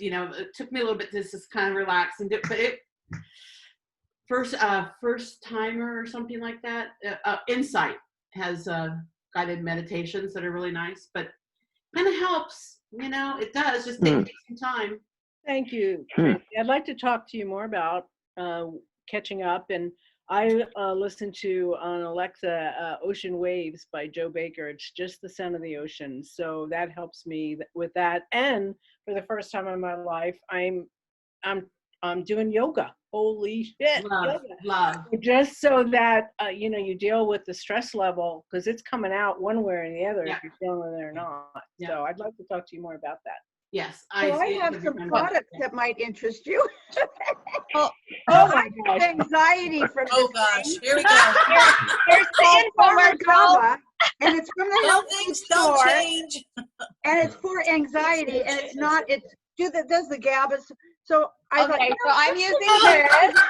took me a little bit to just kind of relax and do, but it first timer or something like that. Insight has guided meditations that are really nice, but kind of helps. It does. Just take some time. Thank you, Tracy. I'd like to talk to you more about catching up. And I listened to on Alexa Ocean Waves by Joe Baker. It's just the sound of the ocean. So that helps me with that. And for the first time in my life, I'm doing yoga. Holy shit. Love. Just so that, you deal with the stress level, because it's coming out one way or the other if you're feeling it or not. Yeah. So I'd like to talk to you more about that. Yes. So I have some products that might interest you. Oh my gosh. Anxiety from this Oh gosh, thing. here we go. There's the infomercial, and it's from the Some health things food don't store, change. and it's for anxiety, and it's not. It's does the GABA. So I thought, Okay, so I'm using this.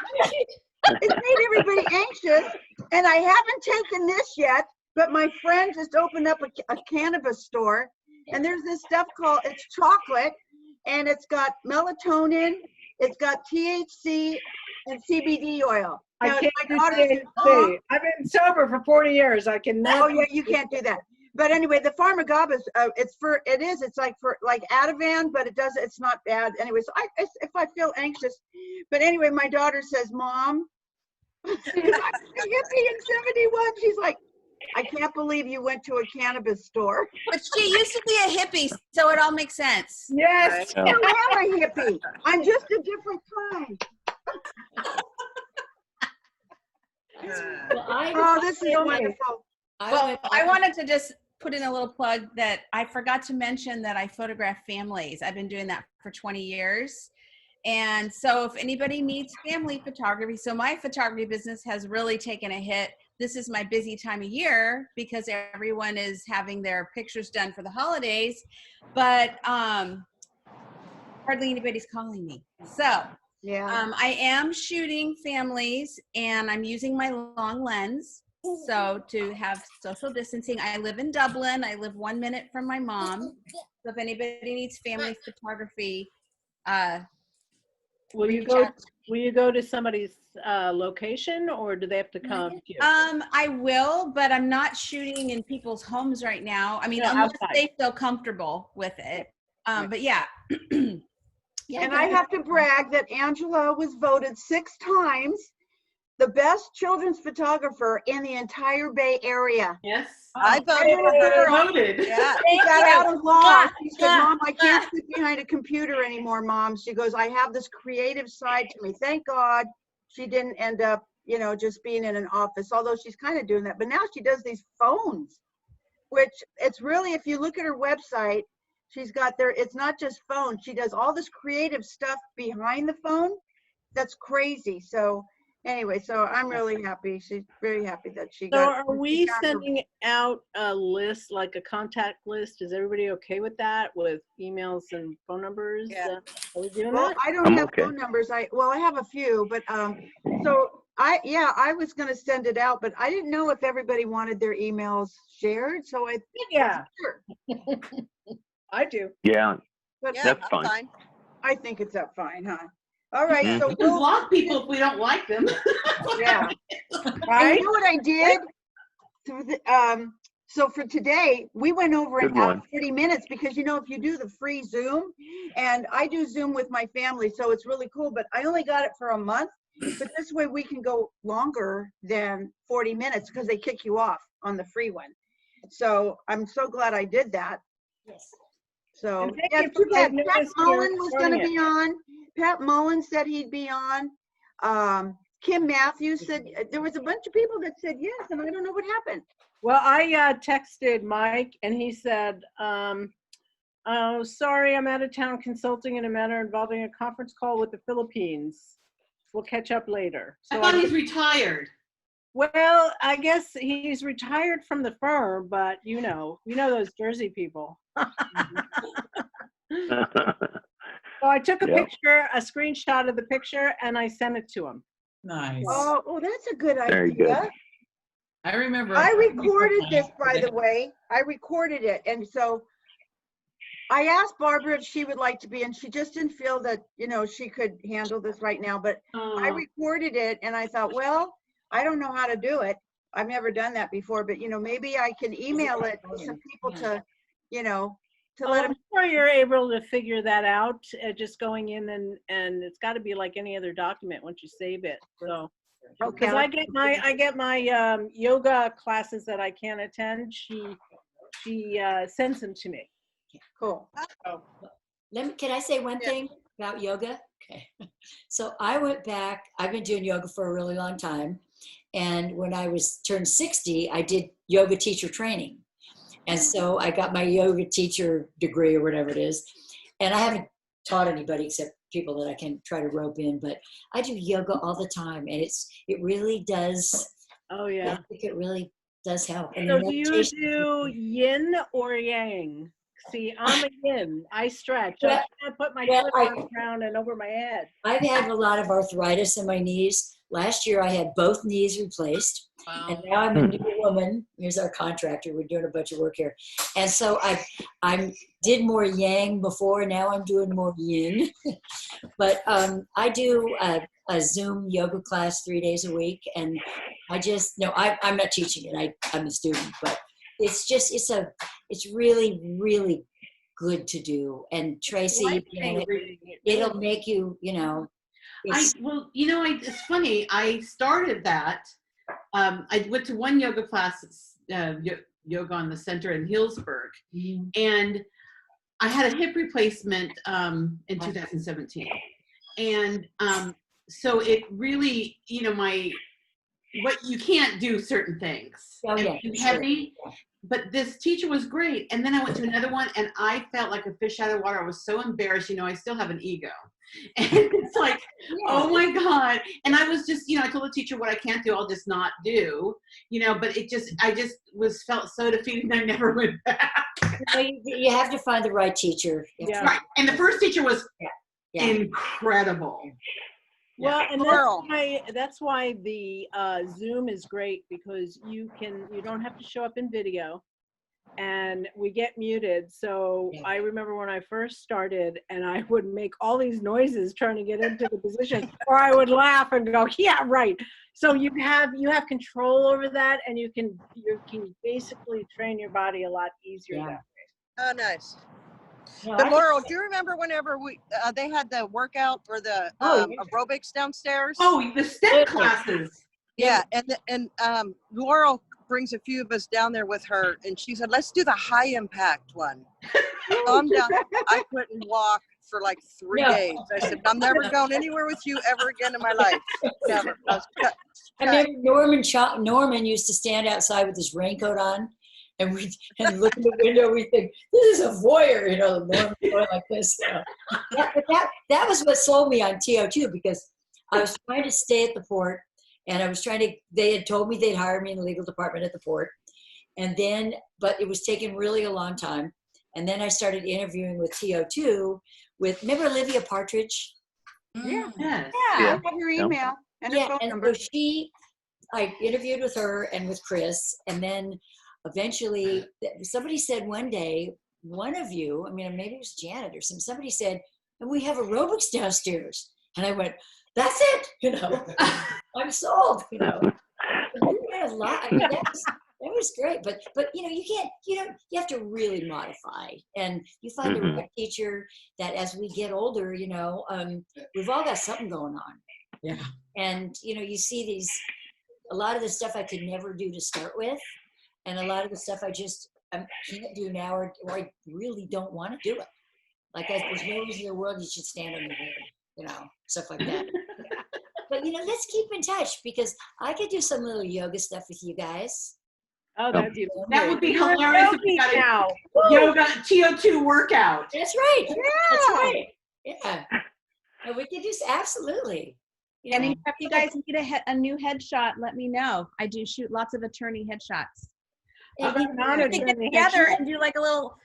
It's made everybody anxious, and I haven't taken this yet. But my friend just opened up a cannabis store, and there's this stuff called, it's chocolate, and it's got melatonin, it's got THC and CBD oil. I Now, can't my do daughter's THC. I've been sober for 40 years. I can never. Oh yeah, you can't do that. But anyway, the Pharmagaba is it's like Ativan, but it's not bad. Anyway, so if I feel anxious, but anyway, my daughter says, Mom, I'm a hippie in 71. She's like, I can't believe you went to a cannabis store. But she used to be a hippie, so it all makes sense. Yes. I am a hippie. I'm just a different kind. Well, this is wonderful. Well, I wanted to just put in a little plug that I forgot to mention that I photograph families. I've been doing that for 20 years. And so if anybody needs family photography, so my photography business has really taken a hit. This is my busy time of year because everyone is having their pictures done for the holidays, but hardly anybody's calling me. So yeah, I am shooting families and I'm using my long lens. So to have social distancing, I live in Dublin. I live 1 minute from my mom. So if anybody needs family photography, Will you reach go? out. Will you go to somebody's location, or do they have to come to you? I will, but I'm not shooting in people's homes right now. I mean, No, unless outside. they feel comfortable with it. But yeah. Yeah, And go I ahead. have to brag that Angela was voted 6 times the best children's photographer in the entire Bay Area. Yes. I voted for her. Voted. Yeah. She got out of law. Mwah, She said, mwah, Mom, I can't mwah. sit behind a computer anymore, Mom. She goes, I have this creative side to me. Thank God she didn't end up, you know, just being in an office, although she's kind of doing that. But now she does these phones, which it's really, if you look at her website, she's got there, it's not just phones. She does all this creative stuff behind the phone. That's crazy. So anyway, so I'm really happy. She's very happy that she So got. are she we got her- sending out a list, like a contact list? Is everybody okay with that, with emails and phone numbers? Yeah. Are we doing Well, that? I don't I'm have okay. phone numbers. I have a few, but so I was gonna send it out, but I didn't know if everybody wanted their emails shared. So I Yeah, sure, I do. Yeah, but Yeah, That's I'm fine. fine. I think it's up fine, huh? All right, Mhm. so We can we'll block people if we don't like them. yeah. And Right? you know what I did? Through the, so for today, we went over an Good hour one. 30 minutes because you know if you do the free Zoom, and I do Zoom with my family, so it's really cool. But I only got it for a month. But this way we can go longer than 40 minutes because they kick you off on the free one. So I'm so glad I did that. Yes. So And thank yeah, you for too bad. giving Pat notice you're Mullen was going to running it. be on. Pat Mullen said he'd be on. Kim Matthews said there was a bunch of people that said yes, and I don't know what happened. Well, I texted Mike and he said, oh, sorry, I'm out of town consulting in a matter involving a conference call with the Philippines. We'll catch up later. I So thought he's retired. well, I guess he's retired from the firm, but you know those Jersey people. So I took a Yep. picture, a screenshot of the picture, and I sent it to him. Nice. Oh, that's a good Very good. idea. I remember. I recorded this, by the way. I recorded it, and so I asked Barbara if she would like to be, and she just didn't feel that, you know, she could handle this right now, but I recorded it, and I thought, well, I don't know how to do it. I've never done that before, but, you know, maybe I can email it to some people to, you know, to let I'm them. sure you're able to figure that out, just going in and it's got to be like any other document once you save it. So, Okay. because I get my yoga classes that I can't attend. She sends them to me. Cool. Can I say one thing about yoga? Okay. So I went back, I've been doing yoga for a really long time. And when I turned 60, I did yoga teacher training. And so I got my yoga teacher degree or whatever it is. And I haven't taught anybody except people that I can try to rope in, but I do yoga all the time. And it really does. Oh yeah. I think it really does help. And So the do you meditation- do yin or yang? See, I'm a yin. I stretch. Well, I can't put my well, foot on the ground and over my head. I've had a lot of arthritis in my knees. Last year I had both knees replaced. And now I'm a new woman. Here's our contractor. We're doing a bunch of work here. And so I did more yang before. Now I'm doing more yin. But I do a Zoom yoga class 3 days a week. And I just, no, I'm not teaching it. I'm a student. But it's just, it's really, really good to do. And Tracy, it'll make you, you know. It's funny. I started that. I went to one yoga class, yoga on the center in Healdsburg, and I had a hip replacement in 2017, and so it really, you know, what you can't do certain things. Oh, yeah, and heavy. But this teacher was great, and then I went to another one, and I felt like a fish out of water. I was so embarrassed. You know, I still have an ego. And it's like, oh my God. And I was just, you know, I told the teacher what I can't do, I'll just not do, you know, but I just felt so defeated and I never went back. You have to find the right teacher. Yeah. Right. And the first teacher was Yeah. incredible. Well, and Girl. that's why the Zoom is great, because you don't have to show up in video. and we get muted. So Yeah. I remember when I first started and I would make all these noises trying to get into the position, or I would laugh and go, yeah, right. So you have control over that, and you can basically train your body a lot easier Yeah. that way. Oh, nice. No, But I Laurel, think- do you remember whenever they had the workout or the Oh, yeah. aerobics downstairs? Oh, the step Absolutely. classes. Yeah, and Laurel brings a few of us down there with her, and she said, let's do the high impact one. So I'm down. I couldn't walk for like 3 No. days. I said, I'm never going anywhere with you ever again in my life. Never. I was cut. I remember Norman used to stand outside with his raincoat on, and we look in the window. We think this is a voyeur, Norman going like this. That was what sold me on TO2, because I was trying to stay at the port, and I was trying to. They had told me they'd hire me in the legal department at the port, and then, but it was taking really a long time. And then I started interviewing with TO2 remember Olivia Partridge? Yeah. Yes. I Yeah. have her email and her Yeah, phone and number. so I interviewed with her and with Chris, and then eventually somebody said one day, one of you, maybe it was Janet or somebody said, and we have aerobics downstairs. And I went, that's it, I'm sold, We had a lot. That was great, but you have to really modify, and you find the right teacher that as we get older, we've all got something going on. Yeah. And, you see a lot of the stuff I could never do to start with, and a lot of the stuff I just can't do now, or I really don't want to do it. Like, there's no reason in the world you should stand on your head, stuff like that. But, let's keep in touch, because I could do some little yoga stuff with you guys. Oh, that'd be That would be You're hilarious if yogi you got now. a yoga TO2 workout. That's right. That's right. Yeah. And we could just absolutely. And if you guys need a new headshot, let me know. I do shoot lots of attorney headshots. How about We get together and do like a little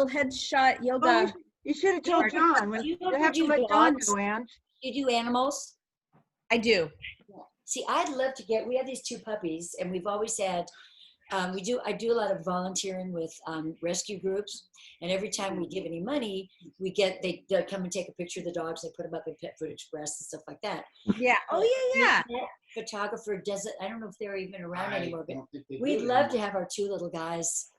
headshot yoga. Oh, you should have told John. You have to let John know, Ange. You do animals? I do. See, I'd love to we have these 2 puppies, and we've always had, I do a lot of volunteering with rescue groups, and every time we give any money, they'll come and take a picture of the dogs. They put them up in Pet Food Express and stuff like that. Yeah. Oh yeah. Photographer doesn't. I don't know if they're even around anymore, but don't think they we'd do love to anymore. have our 2 little guys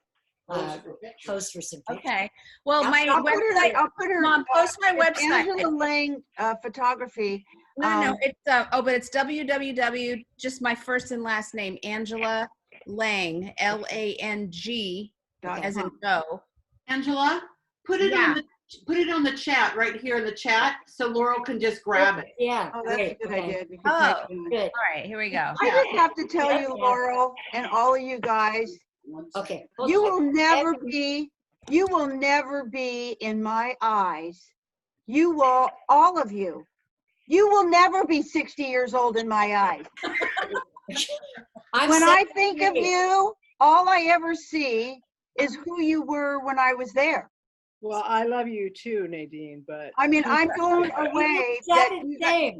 post for some pictures. Okay. Well, my I'll put her. Mom, post my it's website. Angela Lang Photography. No, it's but it's www. Just my first and last name, Angela Lang, LANG, as in go. Angela, put it on the chat right here in the chat, so Laurel can just grab it. Yeah. Oh, that's a good idea. You can Oh, type it in. Good. All right, here we go. I just have to tell you, Laurel, and all of you guys, Okay. you will never be in my eyes. All of you will never be 60 years old in my eyes. When I think of you, all I ever see is who you were when I was there. Well, I love you too, Nadine, but I'm blown away that you guys,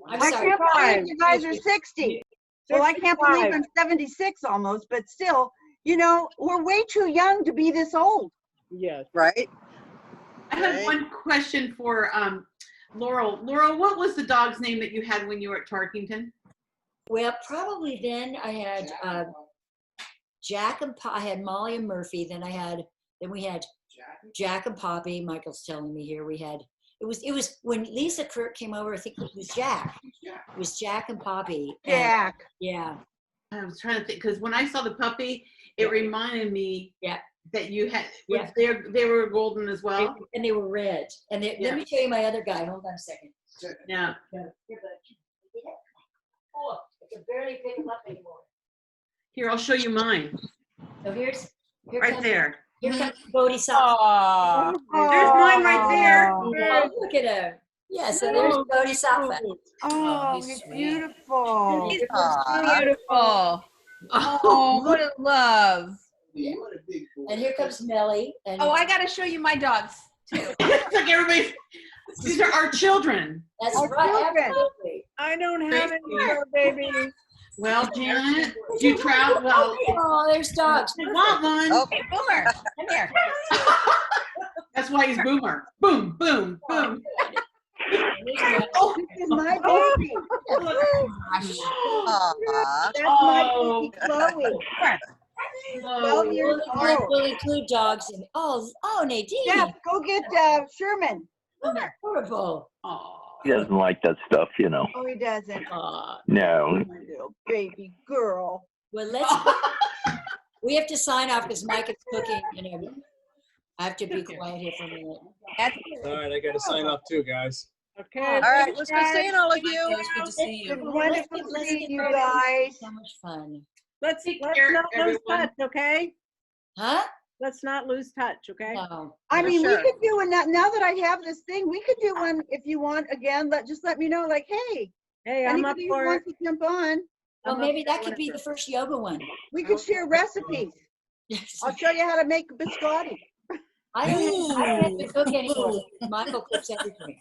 I'm I sorry. can't believe you guys are 60. Well, I can't believe I'm 76 almost, but still, we're way too young to be this old. yes. Right? I have one question for Laurel. Laurel, what was the dog's name that you had when you were at Tarkington? Well, probably then I had Jack and I had Molly and Murphy. Then we had Jack and Poppy. Michael's telling me here it was when Lisa Kirk came over. I think it was Jack. It was Jack and Poppy. Jack. Yeah. I was trying to think, because when I saw the puppy, it reminded me that you had, they were golden as well. And they were red. And let me show you my other guy. Hold on a second. Yeah. Oh, I can barely pick him up anymore. Here, I'll show you mine. So here Right comes, there. Here comes Bodhisattva. Oh, There's mine right there. Oh, look at him. Yeah, so there's Bodhisattva. Oh, he's beautiful. he's beautiful. Oh, what a love. Yeah. And here comes Melly. And Oh, I got to show you my dogs too. It's like everybody's, these are our children. that's Our right. children. Absolutely. I don't have any more babies. Well, Janet, do you travel? Well, Oh, there's dogs. I want one. Oh, Boomer, come here. That's why he's Boomer. Boom, boom, boom. Oh, this is my baby. aw. That's my Oh. baby, Chloe. 12 years We'll, old. we'll include dogs and Nadine. Jeff, go get Sherman. Adorable. Oh. He doesn't like that stuff, you know. Oh, he doesn't. No. My little baby girl. Well, we have to sign off because Mike is cooking and I have to be quiet here for a minute. All right, I got to sign off too, guys. Okay. All right, let's go seeing all of Mike, you. it was good to see It's you. wonderful Let's seeing get you ready. guys. So much fun. Let's care, not lose everyone. touch, okay? Huh? Let's not lose touch, okay? No. I For mean, we sure. could do one now that I have this thing. We could do one if you want again. Just let me know. Like, hey, Hey, I'm up anybody who for it. wants to jump on, Well, I'm up maybe for that could be the whatever. first yoga one. we could share recipes. I'll show you how to make biscotti. I don't have to cook anymore. Michael cooks everything.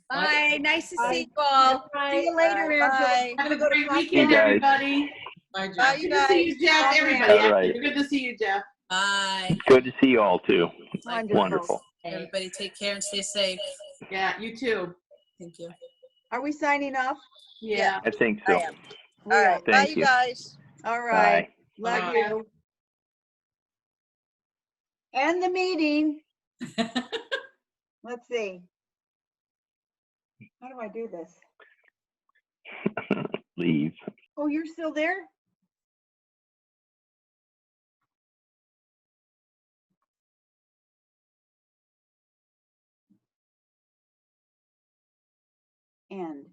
Bye. Nice to Bye. see you all. See you later, Bye. Angela. Bye. Have a Go to great class. weekend, Hey, guys. everybody. Bye, Bye, Jeff. you Good to see you, guys. Jeff. Bye, Everybody. All right. Good to see you, Jeff. Bye. Good to see you all too. Wonderful. Wonderful. Everybody take care and stay safe. Yeah, you too. Thank you. Are we signing off? Yeah. I think I so. am. We All are. right. Bye, Thank you you. guys. All right. Bye. Love Bye. you. And the meeting. Let's see. How do I do this? Leave. Oh, you're still there? End.